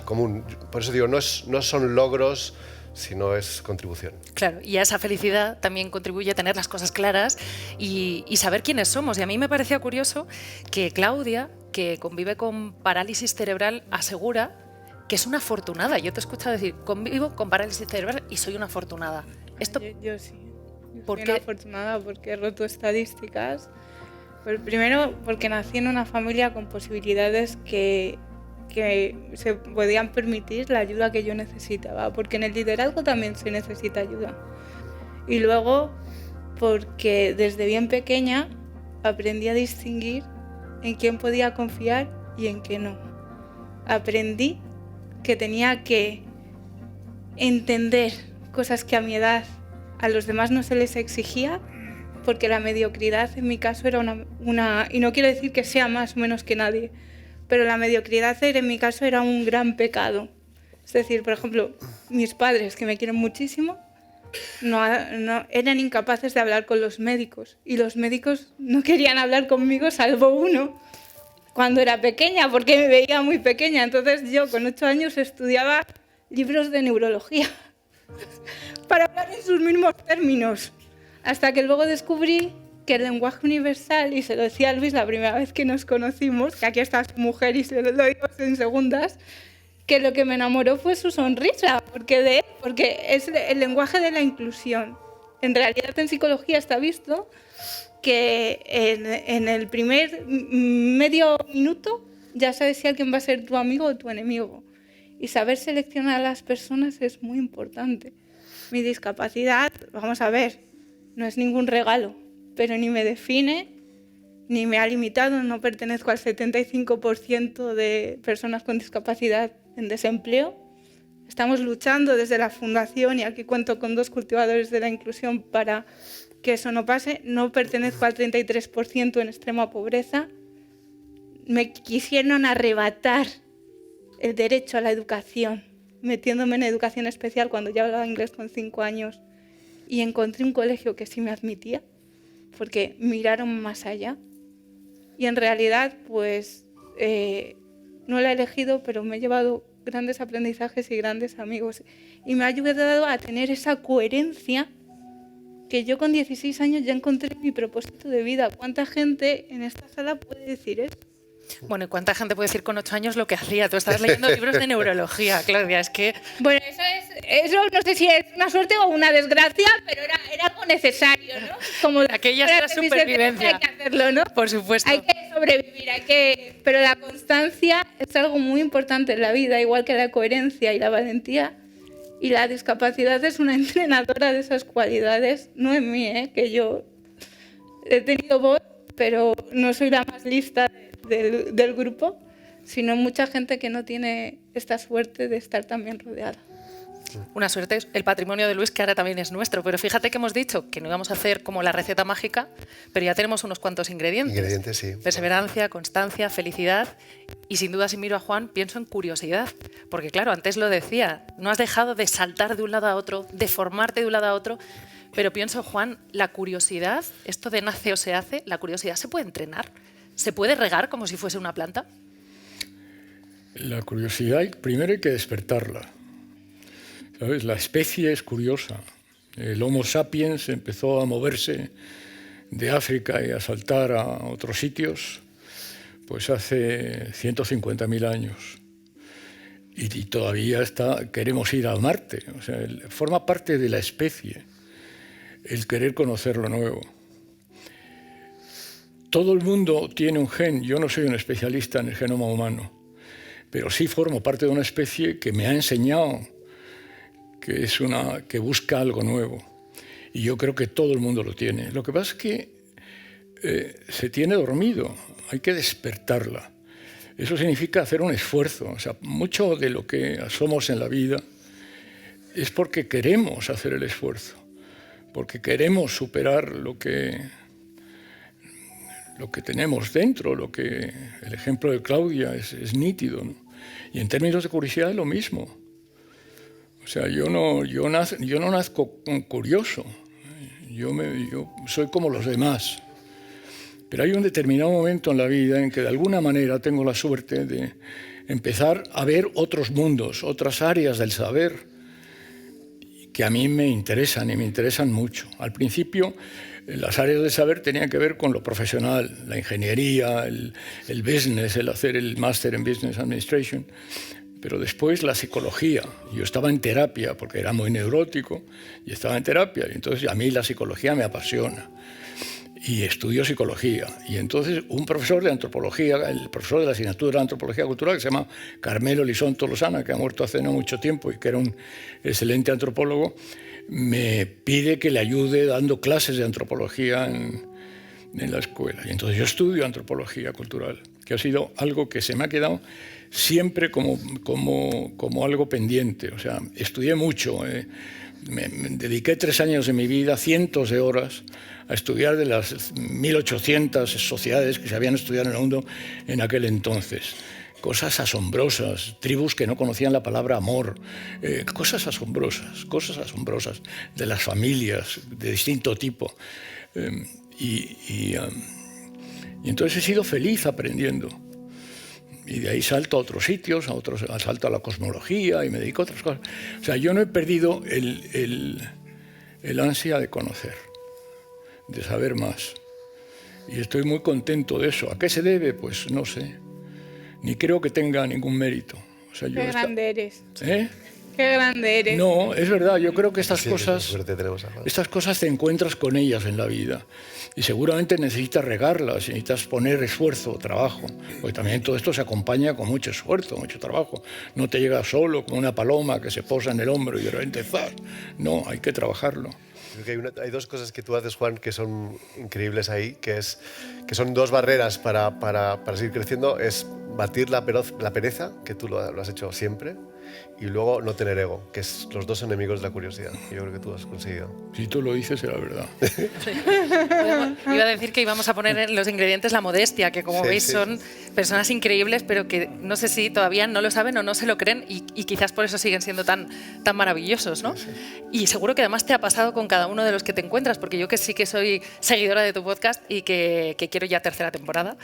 común. Por eso digo, no son logros, sino es contribución. Claro, y a esa felicidad también contribuye tener las cosas claras y saber quiénes somos. Y a mí me parecía curioso que Claudia, que convive con parálisis cerebral, asegura que es una afortunada. Yo te he escuchado decir, convivo con parálisis cerebral y soy una afortunada. Esto, yo sí. ¿Por soy qué? Una afortunada porque he roto estadísticas. Primero, porque nací en una familia con posibilidades que se podían permitir la ayuda que yo necesitaba, porque en el liderazgo también se necesita ayuda. Y luego, porque desde bien pequeña aprendí a distinguir en quién podía confiar y en qué no. Aprendí que tenía que entender cosas que a mi edad a los demás no se les exigía, porque la mediocridad en mi caso era y no quiero decir que sea más o menos que nadie, pero la mediocridad en mi caso era un gran pecado. Es decir, por ejemplo, mis padres, que me quieren muchísimo, no eran incapaces de hablar con los médicos, y los médicos no querían hablar conmigo salvo uno, cuando era pequeña, porque me veía muy pequeña. Entonces yo con 8 años estudiaba libros de neurología para hablar en sus mismos términos, hasta que luego descubrí que el lenguaje universal, y se lo decía a Luis la primera vez que nos conocimos, que aquí está su mujer y se lo digo en segundas, que lo que me enamoró fue su sonrisa, porque es el lenguaje de la inclusión. En realidad en psicología está visto que en el primer medio minuto ya sabes si alguien va a ser tu amigo o tu enemigo. Y saber seleccionar a las personas es muy importante. Mi discapacidad, vamos a ver, no es ningún regalo, pero ni me define, ni me ha limitado. No pertenezco al 75% de personas con discapacidad en desempleo. Estamos luchando desde la Fundación, y aquí cuento con 2 cultivadores de la inclusión para que eso no pase. No pertenezco al 33% en extrema pobreza. Me quisieron arrebatar el derecho a la educación, metiéndome en educación especial cuando ya hablaba inglés con 5 años, y encontré un colegio que sí me admitía, porque miraron más allá. Y en realidad, pues, no la he elegido, pero me he llevado grandes aprendizajes y grandes amigos. Y me ha ayudado a tener esa coherencia que yo con 16 años ya encontré mi propósito de vida. ¿Cuánta gente en esta sala puede decir eso? Bueno, ¿y cuánta gente puede decir con 8 años lo que hacía? Tú estabas leyendo libros de neurología, Claudia, es que... Bueno, eso no sé si es una suerte o una desgracia, pero era algo necesario, ¿no? Como aquella es la supervivencia. Hay que hacerlo, ¿no? Por supuesto. Hay que sobrevivir, pero la constancia es algo muy importante en la vida, igual que la coherencia y la valentía. Y la discapacidad es una entrenadora de esas cualidades, no en mí, que yo he tenido voz, pero no soy la más lista del grupo, sino mucha gente que no tiene esta suerte de estar tan bien rodeada. Una suerte el patrimonio de Luis, que ahora también es nuestro. Pero fíjate que hemos dicho que no íbamos a hacer como la receta mágica, pero ya tenemos unos cuantos ingredientes. Ingredientes, sí. Perseverancia, constancia, felicidad. Y sin duda, si miro a Juan, pienso en curiosidad. Porque claro, antes lo decía, no has dejado de saltar de un lado a otro, de formarte de un lado a otro. Pero pienso, Juan, la curiosidad, esto de nace o se hace, la curiosidad se puede entrenar. ¿Se puede regar como si fuese una planta? La curiosidad, primero hay que despertarla. ¿Sabes? La especie es curiosa. El Homo sapiens empezó a moverse de África y a saltar a otros sitios pues hace 150.000 años. Y todavía queremos ir a Marte. O sea, forma parte de la especie el querer conocer lo nuevo. Todo el mundo tiene un gen. Yo no soy un especialista en el genoma humano, pero sí formo parte de una especie que me ha enseñado que busca algo nuevo. Y yo creo que todo el mundo lo tiene. Lo que pasa es que se tiene dormido, hay que despertarla. Eso significa hacer un esfuerzo. O sea, mucho de lo que somos en la vida es porque queremos hacer el esfuerzo, porque queremos superar lo que tenemos dentro, el ejemplo de Claudia es nítido, ¿no? Y en términos de curiosidad es lo mismo. O sea, yo no nazco curioso, yo soy como los demás. Pero hay un determinado momento en la vida en que de alguna manera tengo la suerte de empezar a ver otros mundos, otras áreas del saber que a mí me interesan y me interesan mucho. Al principio, las áreas del saber tenían que ver con lo profesional, la ingeniería, el business, el hacer el máster en Business Administration, pero después la psicología. Yo estaba en terapia porque era muy neurótico y estaba en terapia, y entonces a mí la psicología me apasiona. Y estudio psicología. Y entonces un profesor de antropología, el profesor de la asignatura de antropología cultural, que se llama Carmelo Lisón Tolosana, que ha muerto hace no mucho tiempo y que era un excelente antropólogo, me pide que le ayude dando clases de antropología en la escuela. Y entonces yo estudio antropología cultural, que ha sido algo que se me ha quedado siempre como algo pendiente. O sea, estudié mucho. Me dediqué 3 años de mi vida, cientos de horas, a estudiar de las 1800 sociedades que se habían estudiado en el mundo en aquel entonces. Cosas asombrosas, tribus que no conocían la palabra amor, cosas asombrosas de las familias de distinto tipo. Y entonces he sido feliz aprendiendo. Y de ahí salto a otros sitios, salto a la cosmología y me dedico a otras cosas. O sea, yo no he perdido el ansia de conocer, de saber más. Y estoy muy contento de eso. ¿A qué se debe? Pues no sé. Ni creo que tenga ningún mérito. O sea, Qué grande eres. ¿Eh? Qué grande eres. No, es verdad. Yo creo que estas cosas te encuentras con ellas en la vida. Y seguramente necesitas regarlas, necesitas poner esfuerzo, trabajo. Porque también todo esto se acompaña con mucho esfuerzo, mucho trabajo. No te llega solo como una paloma que se posa en el hombro y de repente ¡zas! No, hay que trabajarlo. Creo que hay 2 cosas que tú haces, Juan, que son increíbles ahí, que son 2 barreras para seguir creciendo. Es batir la pereza, que tú lo has hecho siempre, y luego no tener ego, que es los 2 enemigos de la curiosidad. Yo creo que tú has conseguido. Si tú lo dices, será verdad. Iba a decir que íbamos a poner en los ingredientes la modestia, que como veis son personas increíbles, pero que no sé si todavía no lo saben o no se lo creen y quizás por eso siguen siendo tan maravillosos, ¿no? Sí. Y seguro que además te ha pasado con cada uno de los que te encuentras, porque yo que sí que soy seguidora de tu podcast y que quiero ya 3ª temporada,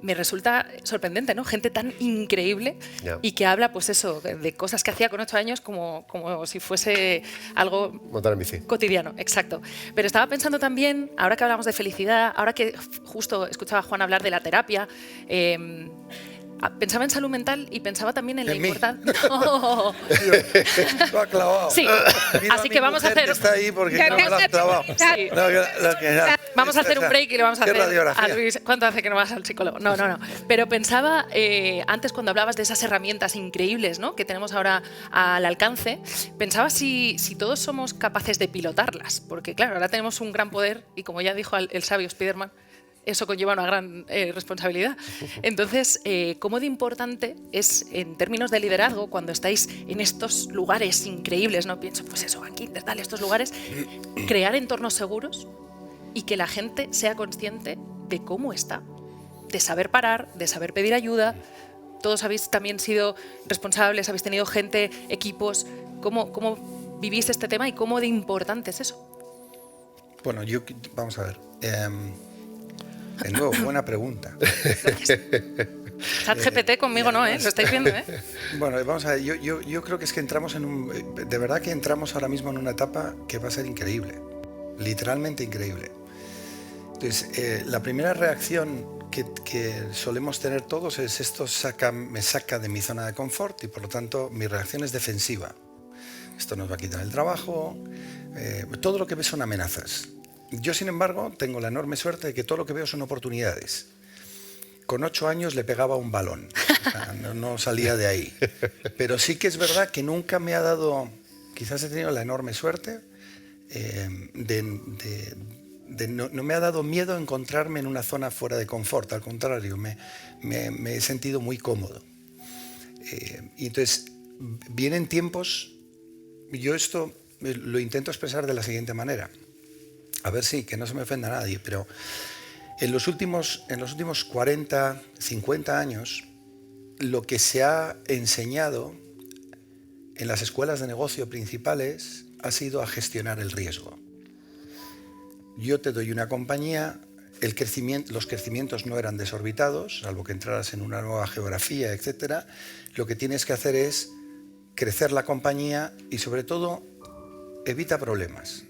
me resulta sorprendente, ¿no? Gente tan increíble y que habla, pues eso, de cosas que hacía con 8 años como si fuese algo montar en bici. Cotidiano, exacto. Pero estaba pensando también, ahora que hablamos de felicidad, ahora que justo escuchaba a Juan hablar de la terapia, pensaba en salud mental y pensaba también en la importancia. No. Lo ha clavado. Sí. Así que vamos a hacer. Está ahí porque no me lo has clavado. Sí. Vamos a hacer un break y le vamos a hacer a Luis. ¿Cuánto hace que no vas al psicólogo? No. Pero pensaba antes cuando hablabas de esas herramientas increíbles, ¿no?, que tenemos ahora al alcance, pensaba si todos somos capaces de pilotarlas, porque claro, ahora tenemos un gran poder y como ya dijo el sabio Spiderman, eso conlleva una gran responsabilidad. Entonces, ¿cómo de importante es, en términos de liderazgo, cuando estáis en estos lugares increíbles, no pienso, pues eso, aquí, tal, estos lugares, crear entornos seguros y que la gente sea consciente de cómo está, de saber parar, de saber pedir ayuda? Todos habéis también sido responsables, habéis tenido gente, equipos. ¿Cómo vivís este tema y cómo de importante es eso? Bueno, vamos a ver. De nuevo, buena pregunta. ChatGPT conmigo no, ¿eh? Lo estáis viendo, ¿eh? Bueno, vamos a ver. Yo creo que es que entramos de verdad que entramos ahora mismo en una etapa que va a ser increíble. Literalmente increíble. Entonces, la primera reacción que solemos tener todos es esto me saca de mi zona de confort y por lo tanto mi reacción es defensiva. Esto nos va a quitar el trabajo, todo lo que ves son amenazas. Yo, sin embargo, tengo la enorme suerte de que todo lo que veo son oportunidades. Con 8 años le pegaba un balón, o sea, no salía de ahí. Pero sí que es verdad que nunca me ha dado, quizás he tenido la enorme suerte no me ha dado miedo encontrarme en una zona fuera de confort, al contrario, me he sentido muy cómodo. Y entonces, vienen tiempos, yo esto lo intento expresar de la siguiente manera, a ver si, que no se me ofenda a nadie, pero en los últimos 40, 50 años, lo que se ha enseñado en las escuelas de negocio principales ha sido a gestionar el riesgo. Yo te doy una compañía, los crecimientos no eran desorbitados, salvo que entraras en una nueva geografía, etc. Lo que tienes que hacer es crecer la compañía y, sobre todo, evita problemas,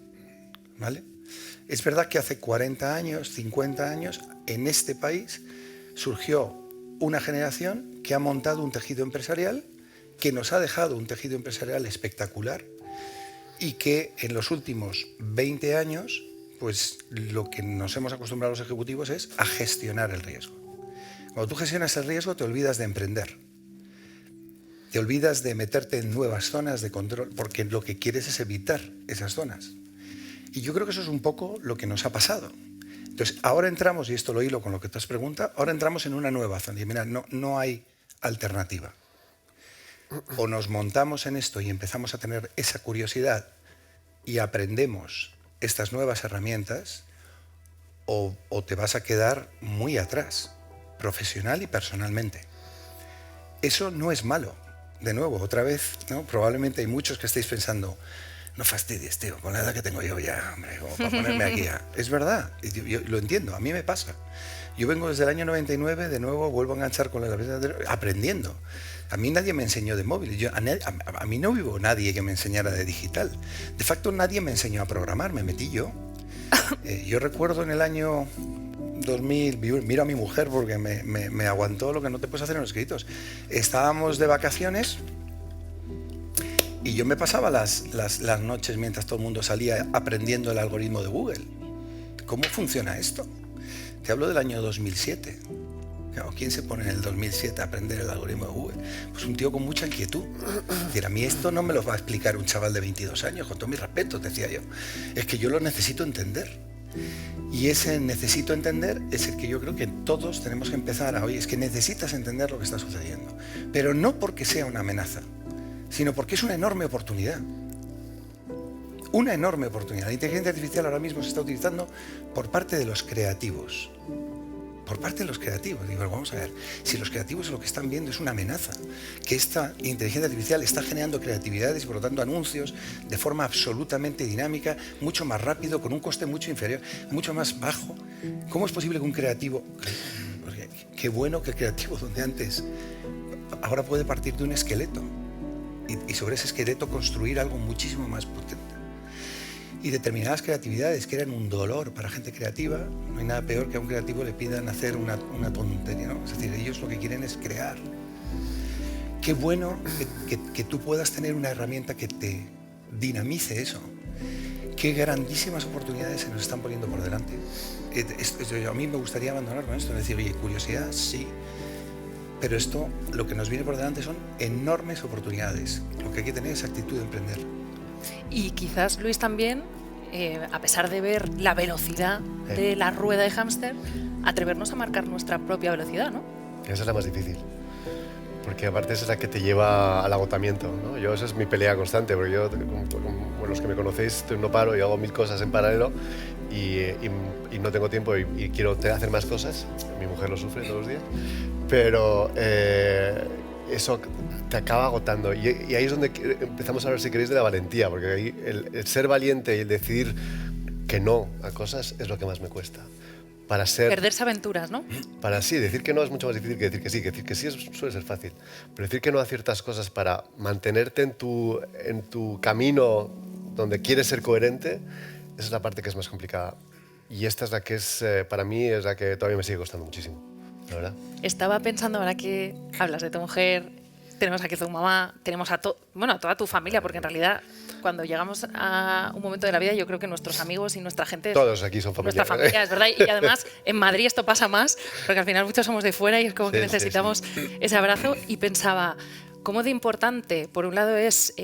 ¿vale? Es verdad que hace 40 años, 50 años, en este país surgió una generación que ha montado un tejido empresarial, que nos ha dejado un tejido empresarial espectacular y que en los últimos 20 años, pues lo que nos hemos acostumbrado los ejecutivos es a gestionar el riesgo. Cuando tú gestionas el riesgo, te olvidas de emprender. Te olvidas de meterte en nuevas zonas de control, porque lo que quieres es evitar esas zonas. Y yo creo que eso es un poco lo que nos ha pasado. Entonces, ahora entramos, y esto lo hilo con lo que te has preguntado, ahora entramos en una nueva zona. Y mira, no hay alternativa. O nos montamos en esto y empezamos a tener esa curiosidad y aprendemos estas nuevas herramientas, o te vas a quedar muy atrás, profesional y personalmente. Eso no es malo. De nuevo, otra vez, ¿no? Probablemente hay muchos que estéis pensando, no fastidies, tío, con la edad que tengo yo ya, hombre, como para ponerme aquí a... Es verdad, yo lo entiendo, a mí me pasa. Yo vengo desde el año 99, de nuevo vuelvo a enganchar con la aprendiendo. A mí nadie me enseñó de móvil, a mí no vivo nadie que me enseñara de digital. De facto, nadie me enseñó a programar, me metí yo. Yo recuerdo en el año 2000, miro a mi mujer porque me aguantó lo que no te puedes hacer en los escritos. Estábamos de vacaciones y yo me pasaba las noches mientras todo el mundo salía aprendiendo el algoritmo de Google. ¿Cómo funciona esto? Te hablo del año 2007. ¿Quién se pone en el 2007 a aprender el algoritmo de Google? Pues un tío con mucha inquietud. Es decir, a mí esto no me lo va a explicar un chaval de 22 años, con todo mi respeto, decía yo. Es que yo lo necesito entender. Y ese necesito entender es el que yo creo que todos tenemos que empezar a oír. Es que necesitas entender lo que está sucediendo. Pero no porque sea una amenaza, sino porque es una enorme oportunidad. Una enorme oportunidad. La inteligencia artificial ahora mismo se está utilizando por parte de los creativos. Por parte de los creativos. Digo, vamos a ver, si los creativos lo que están viendo es una amenaza, que esta inteligencia artificial está generando creatividades y por lo tanto anuncios de forma absolutamente dinámica, mucho más rápido, con un coste mucho inferior, mucho más bajo. ¿Cómo es posible que un creativo... Qué bueno que el creativo, donde antes, ahora puede partir de un esqueleto y sobre ese esqueleto construir algo muchísimo más potente. Y determinadas creatividades que eran un dolor para gente creativa, no hay nada peor que a un creativo le pidan hacer una tontería, ¿no? Es decir, ellos lo que quieren es crear. Qué bueno que tú puedas tener una herramienta que te dinamice eso. Qué grandísimas oportunidades se nos están poniendo por delante. A mí me gustaría abandonar con esto, es decir, oye, curiosidad, sí, pero esto, lo que nos viene por delante son enormes oportunidades. Lo que hay que tener es actitud de emprender. Y quizás, Luis, también a pesar de ver la velocidad de la rueda de hámster, atrevernos a marcar nuestra propia velocidad, ¿no? Esa es la más difícil. Porque aparte esa es la que te lleva al agotamiento, ¿no? Esa es mi pelea constante, porque yo, con los que me conocéis, no paro y hago 1000 cosas en paralelo y no tengo tiempo y quiero hacer más cosas. Mi mujer lo sufre todos los días. Pero eso te acaba agotando. Y ahí es donde empezamos a hablar, si queréis, de la valentía, porque ahí el ser valiente y el decidir que no a cosas es lo que más me cuesta. Perderse aventuras, ¿no? Para sí, decir que no es mucho más difícil que decir que sí. Que decir que sí suele ser fácil. Pero decir que no a ciertas cosas para mantenerte en tu camino donde quieres ser coherente, esa es la parte que es más complicada. Y esta es la que es, para mí, es la que todavía me sigue costando muchísimo, la verdad. Estaba pensando, ahora que hablas de tu mujer, tenemos aquí a tu mamá, tenemos a toda tu familia, porque en realidad cuando llegamos a un momento de la vida, yo creo que nuestros amigos y nuestra gente... Todos aquí son familia. Nuestra familia, es verdad. Y además, en Madrid esto pasa más, porque al final muchos somos de fuera y es como que necesitamos ese abrazo. Y pensaba, ¿cómo de importante, por un lado, es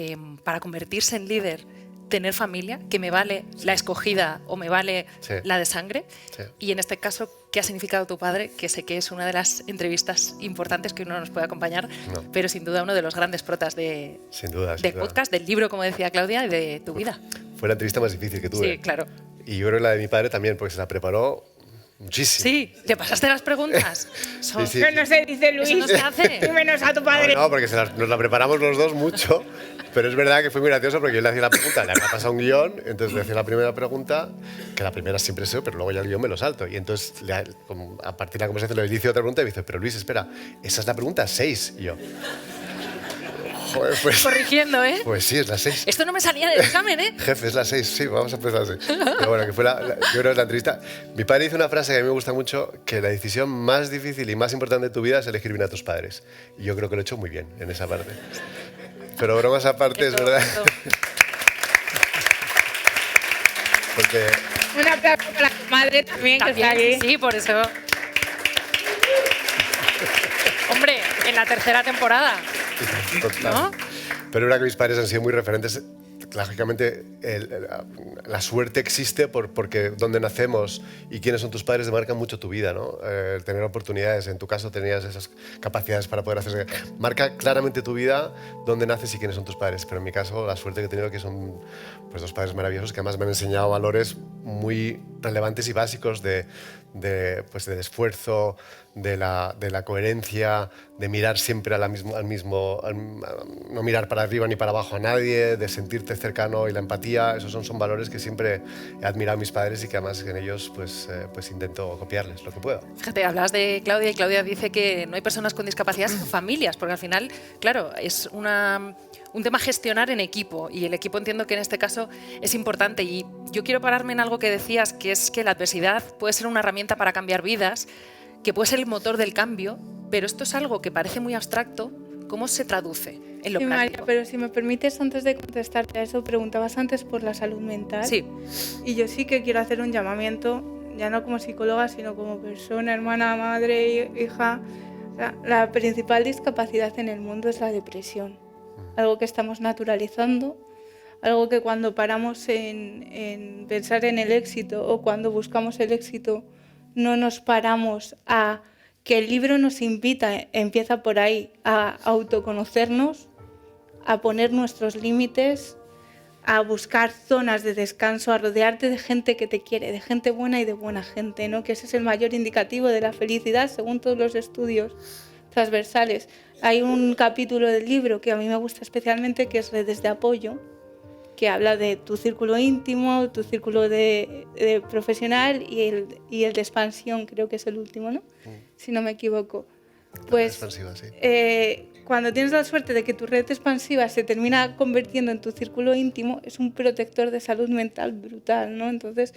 para convertirse en líder, tener familia, que me vale la escogida o me vale la de sangre? Y en este caso, ¿qué ha significado tu padre? Que sé que es una de las entrevistas importantes que uno nos puede acompañar, pero sin duda uno de los grandes protas del podcast, del libro, como decía Claudia, y de tu vida. Fue la entrevista más difícil que tuve. Sí, claro. Y yo creo que la de mi padre también, porque se la preparó muchísimo. Sí, ¿te pasaste las preguntas? Sí. No se dice, Luis. Eso no se hace. Y menos a tu padre. No, porque nos la preparamos los dos mucho. Pero es verdad que fue muy gracioso porque yo le hacía la pregunta, le había pasado un guión, entonces le hacía la primera pregunta, que la primera siempre sé, pero luego ya el guión me lo salto. Y entonces, a partir de la conversación, le inicio otra pregunta y me dice, pero Luis, espera, esa es la pregunta 6. Y yo... Joder, pues, corrigiendo, ¿eh? Pues sí, es la 6. Esto no me salía del examen, ¿eh? Jefe, es la 6, sí, vamos a empezar así. Pero bueno, que fue yo creo que es la entrevista. Mi padre dice una frase que a mí me gusta mucho, que la decisión más difícil y más importante de tu vida es elegir bien a tus padres. Y yo creo que lo he hecho muy bien en esa parte. Pero bromas aparte, es verdad. Porque... Un aplauso para tu madre también, que está aquí. Sí, por eso. Hombre, en la tercera temporada. Total. ¿No? Pero es verdad que mis padres han sido muy referentes. Lógicamente, la suerte existe porque donde nacemos y quiénes son tus padres demarcan mucho tu vida, ¿no? Tener oportunidades, en tu caso tenías esas capacidades para poder hacer... Marca claramente tu vida dónde naces y quiénes son tus padres, pero en mi caso la suerte que he tenido que son pues, 2 padres maravillosos que además me han enseñado valores muy relevantes y básicos del esfuerzo, de la coherencia, de mirar siempre al mismo, no mirar para arriba ni para abajo a nadie, de sentirte cercano y la empatía. Esos son valores que siempre he admirado a mis padres y que además en ellos pues intento copiarles lo que puedo. Fíjate, hablas de Claudia y Claudia dice que no hay personas con discapacidad sino familias, porque al final, claro, es un tema gestionar en equipo y el equipo entiendo que en este caso es importante. Y yo quiero pararme en algo que decías, que es que la adversidad puede ser una herramienta para cambiar vidas, que puede ser el motor del cambio, pero esto es algo que parece muy abstracto. ¿Cómo se traduce en lo práctico? María, pero si me permites, antes de contestarte a eso, preguntabas antes por la salud mental. Sí. Y yo sí que quiero hacer un llamamiento, ya no como psicóloga, sino como persona, hermana, madre, hija. O sea, la principal discapacidad en el mundo es la depresión. Algo que estamos naturalizando, algo que cuando paramos en pensar en el éxito o cuando buscamos el éxito, no nos paramos a que el libro nos invita, empieza por ahí, a autoconocernos, a poner nuestros límites, a buscar zonas de descanso, a rodearte de gente que te quiere, de gente buena y de buena gente, ¿no? Que ese es el mayor indicativo de la felicidad según todos los estudios transversales. Hay un capítulo del libro que a mí me gusta especialmente, que es Redes de Apoyo, que habla de tu círculo íntimo, tu círculo de profesional y el de expansión, creo que es el último, ¿no? Si no me equivoco. Pues expansiva, sí. Cuando tienes la suerte de que tu red expansiva se termina convirtiendo en tu círculo íntimo, es un protector de salud mental brutal, ¿no? Entonces,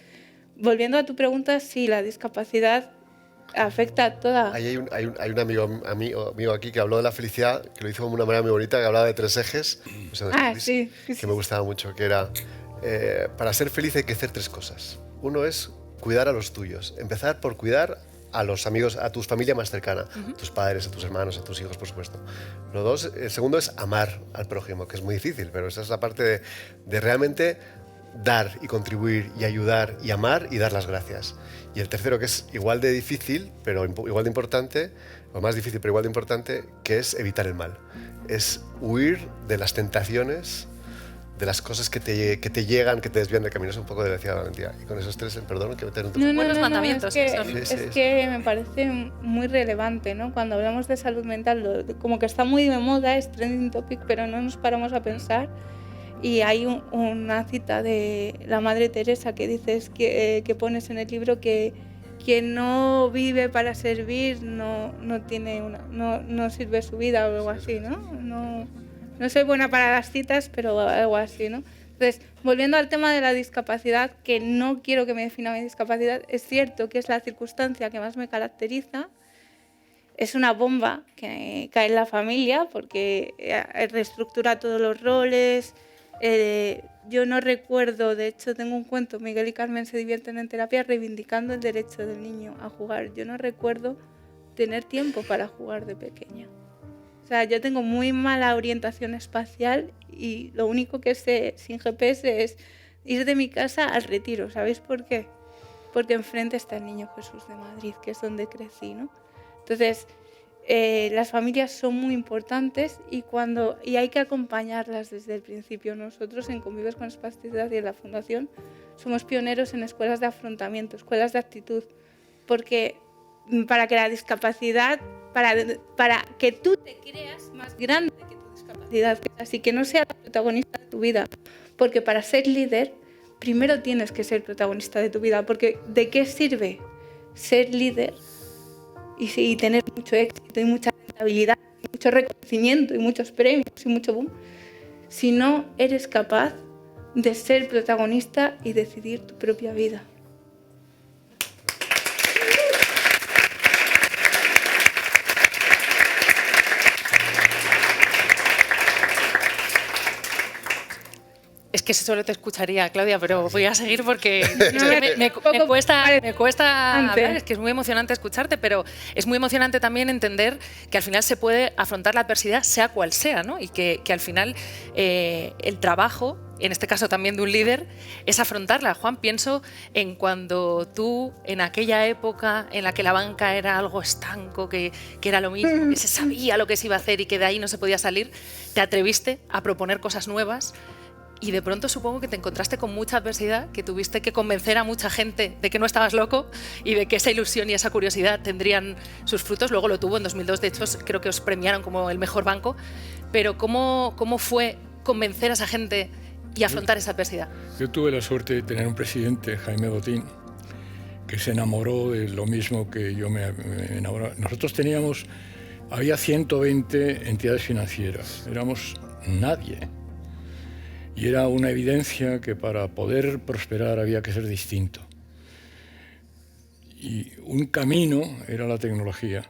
volviendo a tu pregunta, sí, la discapacidad afecta a toda... Hay un amigo aquí que habló de la felicidad, que lo hizo de una manera muy bonita, que hablaba de 3 ejes, sí. Que me gustaba mucho, que era, para ser feliz hay que hacer 3 cosas. Uno es cuidar a los tuyos, empezar por cuidar a los amigos, a tu familia más cercana, a tus padres, a tus hermanos, a tus hijos, por supuesto. El segundo es amar al prójimo, que es muy difícil, pero esa es la parte de realmente dar y contribuir y ayudar y amar y dar las gracias. Y el tercero, que es igual de difícil, pero igual de importante, o más difícil pero igual de importante, que es evitar el mal. Es huir de las tentaciones, de las cosas que te llegan, que te desvían del camino. Es un poco de la valentía. Y con esos tres, perdón, que meter un No, buenos mandamientos. es que me parece muy relevante, ¿no? Cuando hablamos de salud mental, como que está muy de moda, es trending topic, pero no nos paramos a pensar. Y hay una cita de la Madre Teresa que dices que pones en el libro que quien no vive para servir no sirve su vida o algo así, ¿no? No soy buena para las citas, pero algo así, ¿no? Entonces, volviendo al tema de la discapacidad, que no quiero que me defina mi discapacidad, es cierto que es la circunstancia que más me caracteriza. Es una bomba que cae en la familia porque reestructura todos los roles. Yo no recuerdo, de hecho tengo un cuento, Miguel y Carmen se divierten en terapia reivindicando el derecho del niño a jugar. Yo no recuerdo tener tiempo para jugar de pequeña. O sea, yo tengo muy mala orientación espacial y lo único que sé sin GPS es ir de mi casa al Retiro. ¿Sabéis por qué? Porque enfrente está el Niño Jesús de Madrid, que es donde crecí, ¿no? Entonces, las familias son muy importantes y hay que acompañarlas desde el principio. Nosotros en Convives con Espasticidad y en la Fundación somos pioneros en escuelas de afrontamiento, escuelas de actitud, porque para que la discapacidad, para que tú te creas más grande que tu discapacidad, así que no sea la protagonista de tu vida, porque para ser líder primero tienes que ser protagonista de tu vida, porque ¿de qué sirve ser líder y tener mucho éxito y mucha rentabilidad, y mucho reconocimiento y muchos premios y mucho boom, si no eres capaz de ser protagonista y decidir tu propia vida? Es que solo te escucharía, Claudia, pero voy a seguir porque me cuesta hablar. Es que es muy emocionante escucharte, pero es muy emocionante también entender que al final se puede afrontar la adversidad, sea cual sea, ¿no? Y que al final el trabajo, en este caso también de un líder, es afrontarla. Juan, pienso en cuando tú, en aquella época en la que la banca era algo estanco, que era lo mismo, que se sabía lo que se iba a hacer y que de ahí no se podía salir, te atreviste a proponer cosas nuevas. Y de pronto supongo que te encontraste con mucha adversidad, que tuviste que convencer a mucha gente de que no estabas loco y de que esa ilusión y esa curiosidad tendrían sus frutos. Luego lo tuvo en 2002, de hecho creo que os premiaron como el mejor banco. Pero ¿cómo fue convencer a esa gente y afrontar esa adversidad? Yo tuve la suerte de tener un presidente, Jaime Botín, que se enamoró de lo mismo que yo me enamoré. Nosotros había 120 entidades financieras, éramos nadie. Y era una evidencia que para poder prosperar había que ser distinto. Y un camino era la tecnología.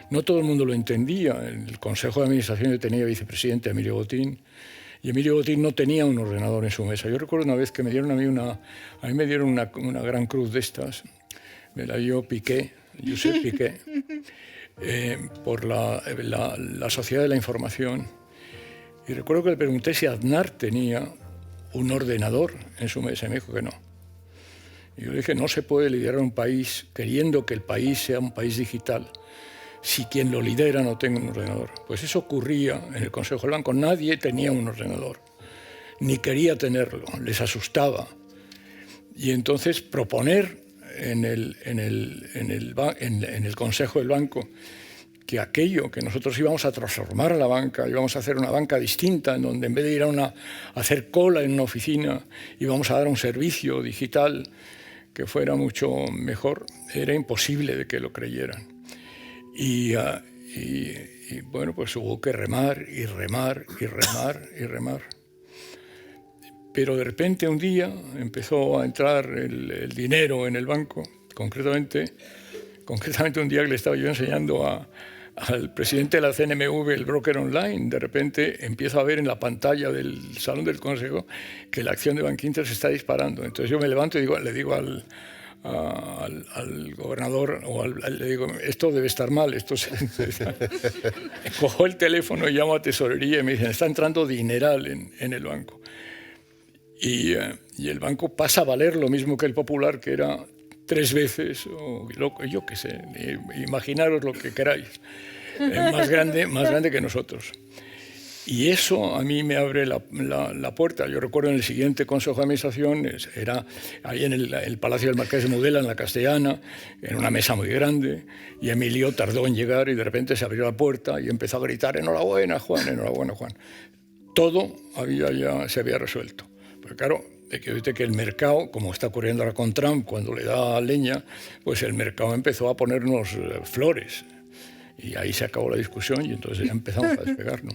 No todo el mundo lo entendía. En el Consejo de Administración yo tenía vicepresidente a Emilio Botín, y Emilio Botín no tenía un ordenador en su mesa. Yo recuerdo una vez que me dieron a mí me dieron una gran cruz de estas, me la dio Piqué, Josep Piqué, por la Sociedad de la Información. Y recuerdo que le pregunté si Aznar tenía un ordenador en su mesa y me dijo que no. Y yo le dije, no se puede liderar un país queriendo que el país sea un país digital si quien lo lidera no tenga un ordenador. Pues eso ocurría en el Consejo del Banco. Nadie tenía un ordenador, ni quería tenerlo, les asustaba. Y entonces proponer en el Consejo del Banco que aquello que nosotros íbamos a transformar a la banca, íbamos a hacer una banca distinta, en donde en vez de ir a hacer cola en una oficina, íbamos a dar un servicio digital que fuera mucho mejor, era imposible de que lo creyeran. Y bueno, pues hubo que remar y remar y remar y remar. Pero de repente un día empezó a entrar el dinero en el banco, concretamente un día que le estaba yo enseñando al presidente de la CNMV, el broker online, de repente empiezo a ver en la pantalla del salón del consejo que la acción de Bankinter se está disparando. Entonces yo me levanto y le digo al gobernador, le digo, esto debe estar mal. Cojo el teléfono y llamo a tesorería y me dicen, está entrando dineral en el banco. y el banco pasa a valer lo mismo que el Popular, que era 3 veces, o yo qué sé, imaginaros lo que queráis, más grande que nosotros. Y eso a mí me abre la puerta. Yo recuerdo en el siguiente Consejo de Administración, era ahí en el Palacio del Marqués de Mudela, en la Castellana, en una mesa muy grande, y Emilio tardó en llegar y de repente se abrió la puerta y empezó a gritar: enhorabuena, Juan, enhorabuena, Juan. Todo se había resuelto. Pero claro, hay que decir que el mercado, como está ocurriendo ahora con Trump, cuando le da leña, pues el mercado empezó a ponernos flores. Y ahí se acabó la discusión y entonces ya empezamos a despegar, ¿no?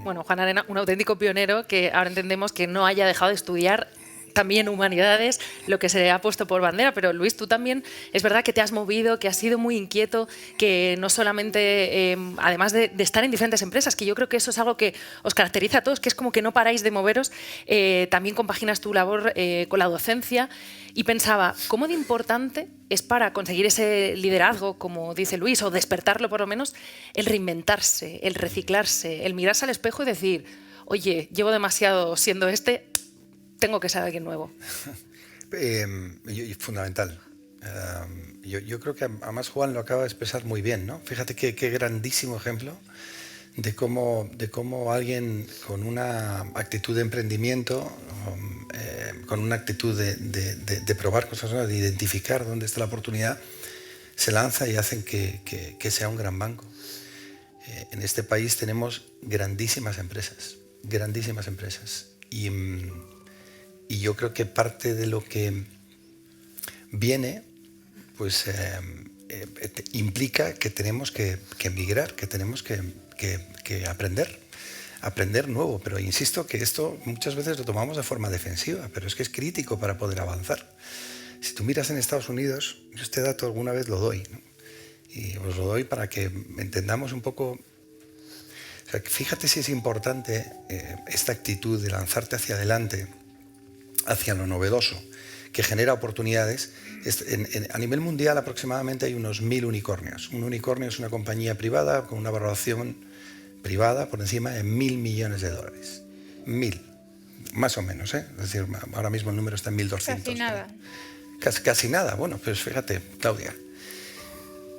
Bueno, Juan Arena, un auténtico pionero que ahora entendemos que no haya dejado de estudiar también humanidades, lo que se le ha puesto por bandera. Pero Luis, tú también es verdad que te has movido, que has sido muy inquieto, que no solamente, además de estar en diferentes empresas, que yo creo que eso es algo que os caracteriza a todos, que es como que no paráis de moveros, también compaginas tu labor con la docencia. Y pensaba, ¿cómo de importante es para conseguir ese liderazgo, como dice Luis, o despertarlo por lo menos, el reinventarse, el reciclarse, el mirarse al espejo y decir: oye, llevo demasiado siendo tengo que ser alguien nuevo? Fundamental. Yo creo que además Juan lo acaba de expresar muy bien, ¿no? Fíjate qué grandísimo ejemplo de cómo alguien con una actitud de emprendimiento, con una actitud de probar cosas nuevas, de identificar dónde está la oportunidad, se lanza y hacen que sea un gran banco. En este país tenemos grandísimas empresas. Y yo creo que parte de lo que viene, pues implica que tenemos que emigrar, que tenemos que aprender nuevo. Pero insisto que esto muchas veces lo tomamos de forma defensiva, pero es que es crítico para poder avanzar. Si tú miras en Estados Unidos, yo este dato alguna vez lo doy, ¿no? Y os lo doy para que entendamos un poco. O sea, fíjate si es importante esta actitud de lanzarte hacia adelante, hacia lo novedoso, que genera oportunidades. A nivel mundial aproximadamente hay unos 1000 unicornios. Un unicornio es una compañía privada con una valoración privada por encima de $1.000 millones. 1000, más o menos, ¿eh? Es decir, ahora mismo el número está en 1200. Casi nada. Casi nada. Bueno, pues fíjate, Claudia,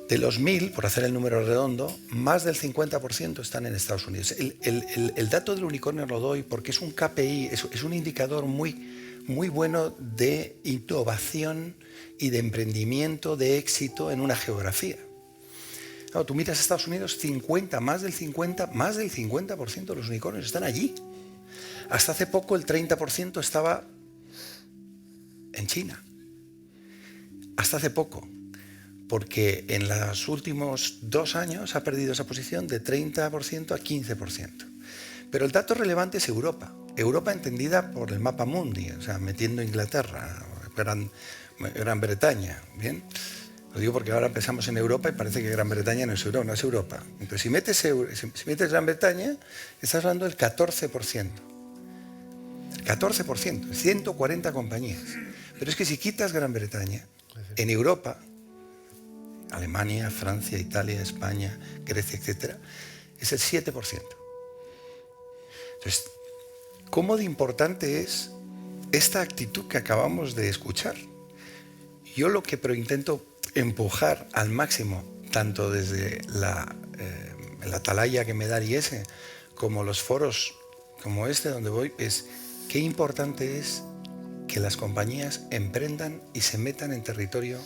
de los 1000, por hacer el número redondo, más del 50% están en Estados Unidos. El dato del unicornio lo doy porque es un KPI, es un indicador muy bueno de innovación y de emprendimiento, de éxito en una geografía. Claro, tú miras a Estados Unidos, más del 50% de los unicornios están allí. Hasta hace poco el 30% estaba en China. Hasta hace poco. Porque en los últimos 2 años ha perdido esa posición de 30% a 15%. Pero el dato relevante es Europa. Europa entendida por el mapa mundi, o sea, metiendo Inglaterra, Gran Bretaña, ¿bien? Lo digo porque ahora pensamos en Europa y parece que Gran Bretaña no es Europa. Entonces, si metes Gran Bretaña, estás hablando del 14%. El 14%, 140 compañías. Pero es que si quitas Gran Bretaña, en Europa, Alemania, Francia, Italia, España, Grecia, etc., es el 7%. Entonces, ¿cómo de importante es esta actitud que acabamos de escuchar? Yo lo que intento empujar al máximo, tanto desde la atalaya que me da IES, como los foros como este donde voy, es qué importante es que las compañías emprendan y se metan en territorio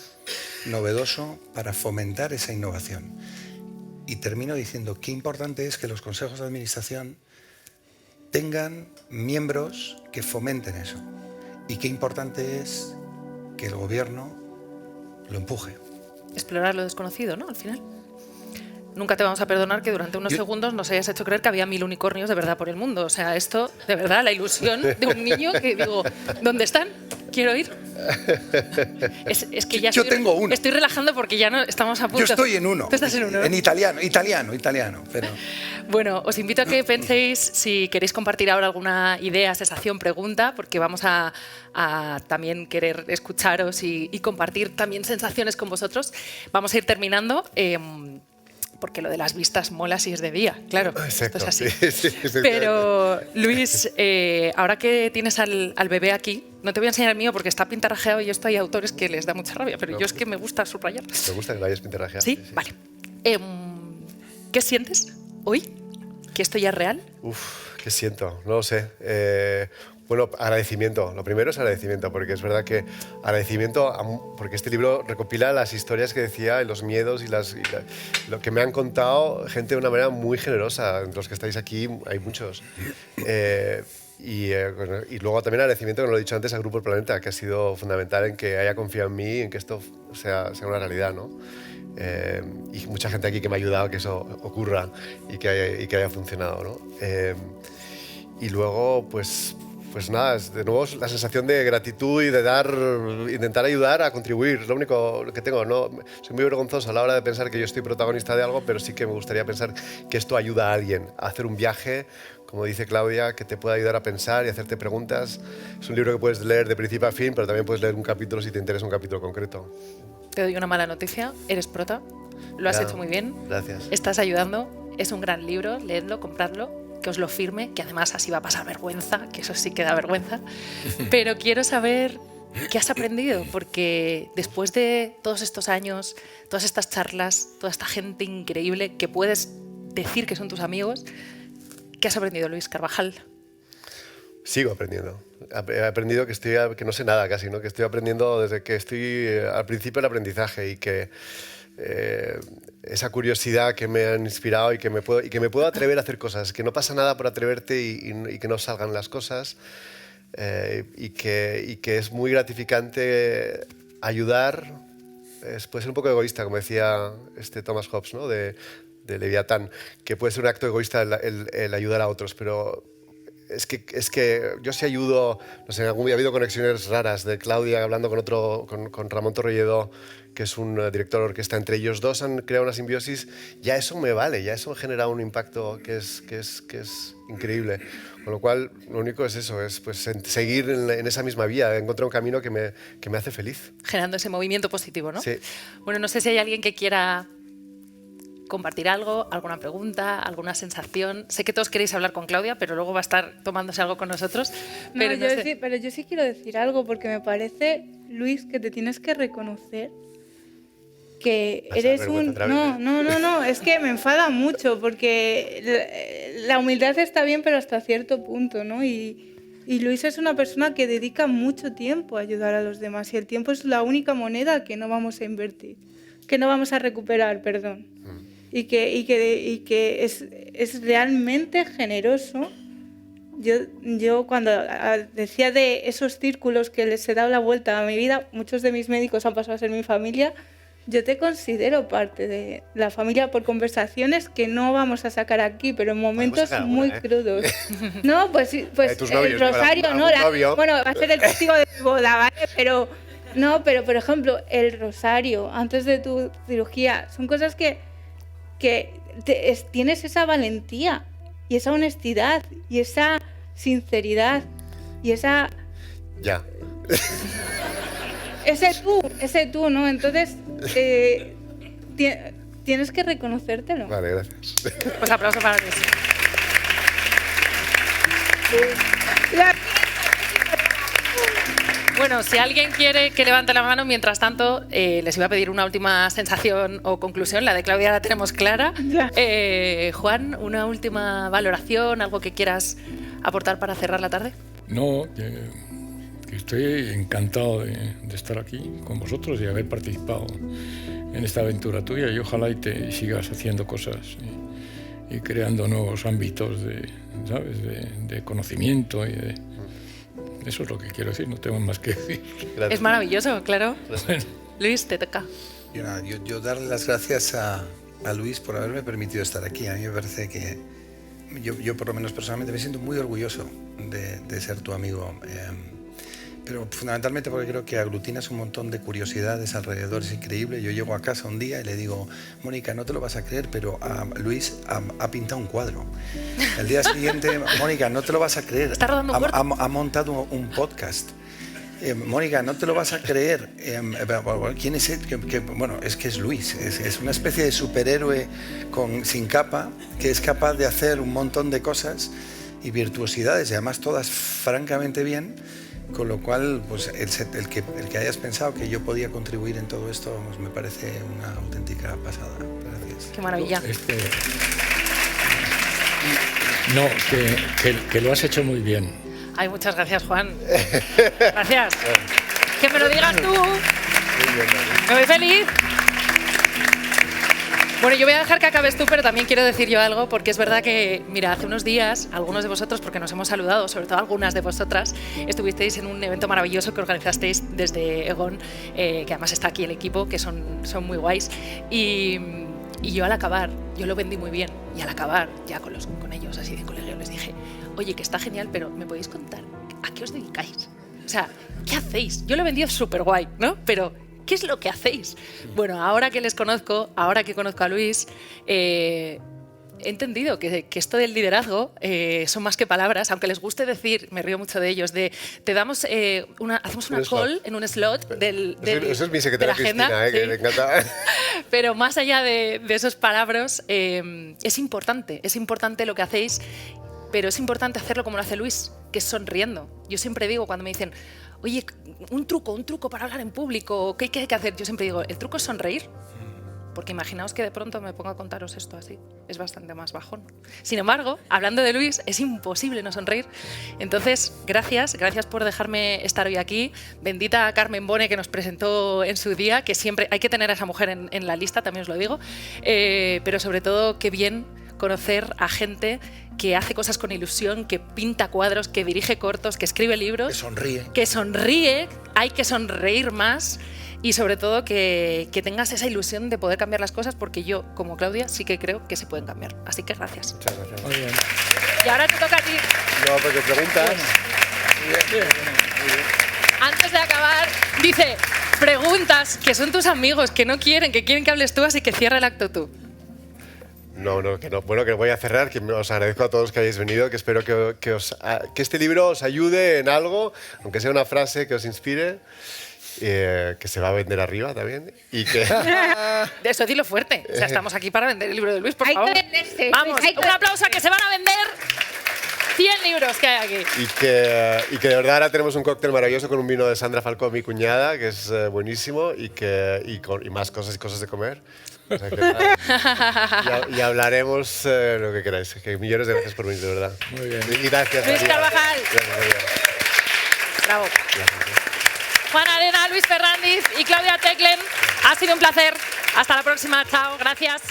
novedoso para fomentar esa innovación. Y termino diciendo qué importante es que los consejos de administración tengan miembros que fomenten eso. Y qué importante es que el gobierno lo empuje. Explorar lo desconocido, ¿no? Al final. Nunca te vamos a perdonar que durante unos segundos nos hayas hecho creer que había 1000 unicornios de verdad por el mundo. O sea, esto, de verdad, la ilusión de un niño que digo, ¿dónde están? Quiero ir. Es que ya yo tengo uno. Estoy relajando porque ya no estamos a punto. Yo estoy en uno. Tú estás en uno, ¿no? En italiano. Pero... Bueno, os invito a que penséis si queréis compartir ahora alguna idea, sensación, pregunta, porque vamos a también querer escucharos y compartir también sensaciones con vosotros. Vamos a ir terminando. porque lo de las vistas mola si es de día, claro. Exacto. Esto es así. Sí, Pero, Luis, ahora que tienes al bebé aquí, no te voy a enseñar el mío porque está pintarrajeado y esto hay autores que les da mucha rabia, pero yo es que me gusta subrayar. Me gusta que lo hayas pintarrajeado. ¿Sí? Vale. ¿Qué sientes hoy? ¿Que esto ya es real? ¿Qué siento? No lo sé. Bueno, agradecimiento. Lo primero es agradecimiento, porque es verdad que agradecimiento, porque este libro recopila las historias que decía, y los miedos y lo que me han contado gente de una manera muy generosa. Entre los que estáis aquí hay muchos. Y luego también agradecimiento, como lo he dicho antes, al Grupo El Planeta, que ha sido fundamental en que haya confiado en mí, en que esto sea una realidad, ¿no? Y mucha gente aquí que me ha ayudado a que eso ocurra y que haya funcionado, ¿no? Y luego, pues nada, de nuevo la sensación de gratitud y de intentar ayudar a contribuir, es lo único que tengo. No, soy muy vergonzoso a la hora de pensar que yo estoy protagonista de algo, pero sí que me gustaría pensar que esto ayuda a alguien a hacer un viaje, como dice Claudia, que te pueda ayudar a pensar y hacerte preguntas. Es un libro que puedes leer de principio a fin, pero también puedes leer un capítulo si te interesa un capítulo concreto. Te doy una mala noticia, eres prota, lo has hecho muy bien. Gracias. Estás ayudando, es un gran libro, leedlo, compradlo, que os lo firme, que además así va a pasar vergüenza, que eso sí que da vergüenza. Pero quiero saber qué has aprendido, porque después de todos estos años, todas estas charlas, toda esta gente increíble que puedes decir que son tus amigos, ¿qué has aprendido, Luis Carvajal? Sigo aprendiendo. He aprendido que no sé nada casi, ¿no? Que estoy aprendiendo desde que estoy al principio del aprendizaje y que esa curiosidad que me han inspirado y que me puedo atrever a hacer cosas, que no pasa nada por atreverte y que no salgan las cosas, y que es muy gratificante ayudar. Puede ser un poco egoísta, como decía Thomas Hobbes, ¿no? de Leviatán, que puede ser un acto egoísta el ayudar a otros, pero es que yo sí ayudo, no sé, ha habido conexiones raras de Claudia hablando con Ramón Torrelledó, que es un director de orquesta. Entre ellos dos han creado una simbiosis. Ya eso me vale, ya eso ha generado un impacto que es increíble. Con lo cual, lo único es eso, es pues seguir en esa misma vía, encontrar un camino que me hace feliz. Generando ese movimiento positivo, ¿no? Sí. Bueno, no sé si hay alguien que quiera compartir algo, alguna pregunta, alguna sensación. Sé que todos queréis hablar con Claudia, pero luego va a estar tomándose algo con nosotros. Pero, pero yo sí quiero decir algo, porque me parece, Luis, que te tienes que reconocer que eres un... No, es que me enfada mucho, porque la humildad está bien, pero hasta cierto punto, ¿no? Y Luis es una persona que dedica mucho tiempo a ayudar a los demás, y el tiempo es la única moneda que no vamos a invertir, que no vamos a recuperar, perdón. Y que es realmente generoso. Yo cuando decía de esos círculos que les he dado la vuelta a mi vida, muchos de mis médicos han pasado a ser mi familia. Yo te considero parte de la familia por conversaciones que no vamos a sacar aquí, pero en momentos muy crudos. No, pues el rosario, ¿no? Bueno, va a ser el testigo de mi boda, ¿vale? Pero por ejemplo, el rosario antes de tu cirugía son cosas que tienes esa valentía y esa honestidad y esa sinceridad y esa... Ya. Ese tú, ¿no? Entonces, tienes que reconocértelo. Vale, gracias. Pues aplauso para Luis. Bueno, si alguien quiere que levante la mano, mientras tanto, les iba a pedir una última sensación o conclusión. La de Claudia la tenemos clara. Juan, una última valoración, algo que quieras aportar para cerrar la tarde. No, que estoy encantado de estar aquí con vosotros y haber participado en esta aventura tuya, y ojalá y te sigas haciendo cosas y creando nuevos ámbitos de conocimiento y de... Eso es lo que quiero decir, no tengo más que decir. Gracias. Es maravilloso, claro. Bueno. Luis, te toca. Yo darle las gracias a Luis por haberme permitido estar aquí. A mí me parece que yo por lo menos personalmente me siento muy orgulloso de ser tu amigo. Pero fundamentalmente porque creo que aglutinas un montón de curiosidades alrededor, es increíble. Yo llego a casa un día y le digo, Mónica, no te lo vas a creer, pero Luis ha pintado un cuadro. El día siguiente, Mónica, no te lo vas a creer, Está rodando ha montado un podcast. Mónica, no te lo vas a creer. ¿Quién es él? Bueno, es que es Luis. Es una especie de superhéroe sin capa que es capaz de hacer un montón de cosas y virtuosidades, y además todas francamente bien. Con lo cual, pues el que hayas pensado que yo podía contribuir en todo esto, vamos, me parece una auténtica pasada. Gracias. Qué maravilla. No, que lo has hecho muy bien. Ay, muchas gracias, Juan. Gracias. Que me lo digas tú. Me voy feliz. Bueno, yo voy a dejar que acabes tú, pero también quiero decir yo algo, porque es verdad que, mira, hace unos días, algunos de vosotros, porque nos hemos saludado, sobre todo algunas de vosotras, estuvisteis en un evento maravilloso que organizasteis desde Egon, que además está aquí el equipo, que son muy guays, y yo al acabar, yo lo vendí muy bien, y al acabar, ya con ellos, así de colegio, les dije, oye, que está genial, pero ¿me podéis contar a qué os dedicáis? O sea, ¿qué hacéis? Yo lo he vendido súper guay, ¿no? Pero ¿qué es lo que hacéis? Bueno, ahora que les conozco, ahora que conozco a Luis, he entendido que esto del liderazgo son más que palabras, aunque les guste decir, me río mucho de ellos, te damos hacemos una call en un slot eso es mi secretaria de la agenda, Cristina, que le encanta. Pero más allá de esos palabras, es importante lo que hacéis, pero es importante hacerlo como lo hace Luis, que es sonriendo. Yo siempre digo, cuando me dicen, oye, un truco para hablar en público, ¿qué hay que hacer? Yo siempre digo, el truco es sonreír. Porque imaginaos que de pronto me pongo a contaros esto así, es bastante más bajón. Sin embargo, hablando de Luis, es imposible no sonreír. Entonces, gracias por dejarme estar hoy aquí. Bendita a Carmen Bone, que nos presentó en su día, que siempre hay que tener a esa mujer en la lista, también os lo digo. Pero sobre todo, qué bien conocer a gente que hace cosas con ilusión, que pinta cuadros, que dirige cortos, que escribe libros. Que sonríe, hay que sonreír más. Y sobre todo que tengas esa ilusión de poder cambiar las cosas, porque yo, como Claudia, sí que creo que se pueden cambiar. Así que gracias. Muchas gracias. Muy bien. Y ahora te toca a ti. No, porque preguntas. Bien. Antes de acabar, dice, preguntas, que son tus amigos, que quieren que hables tú, así que cierra el acto tú. No. Bueno, que voy a cerrar, que os agradezco a todos que hayáis venido, que espero que este libro os ayude en algo, aunque sea una frase que os inspire. Que se va a vender arriba también y que de eso dilo fuerte, o sea, estamos aquí para vender el libro de Luis, por favor. Venderse, vamos, un aplauso a que se van a vender 100 libros que hay aquí. Y que de verdad ahora tenemos un cóctel maravilloso con un vino de Sandra Falcó, mi cuñada, que es buenísimo, y más cosas de comer. O sea y hablaremos lo que queráis. Que millones de gracias por venir, de verdad. Muy bien. Y gracias, Luis María. Carvajal. Gracias. Bravo. Juan Arena, Luis Ferrandiz y Claudia Teclen. Ha sido un placer. Hasta la próxima. Chao. Gracias.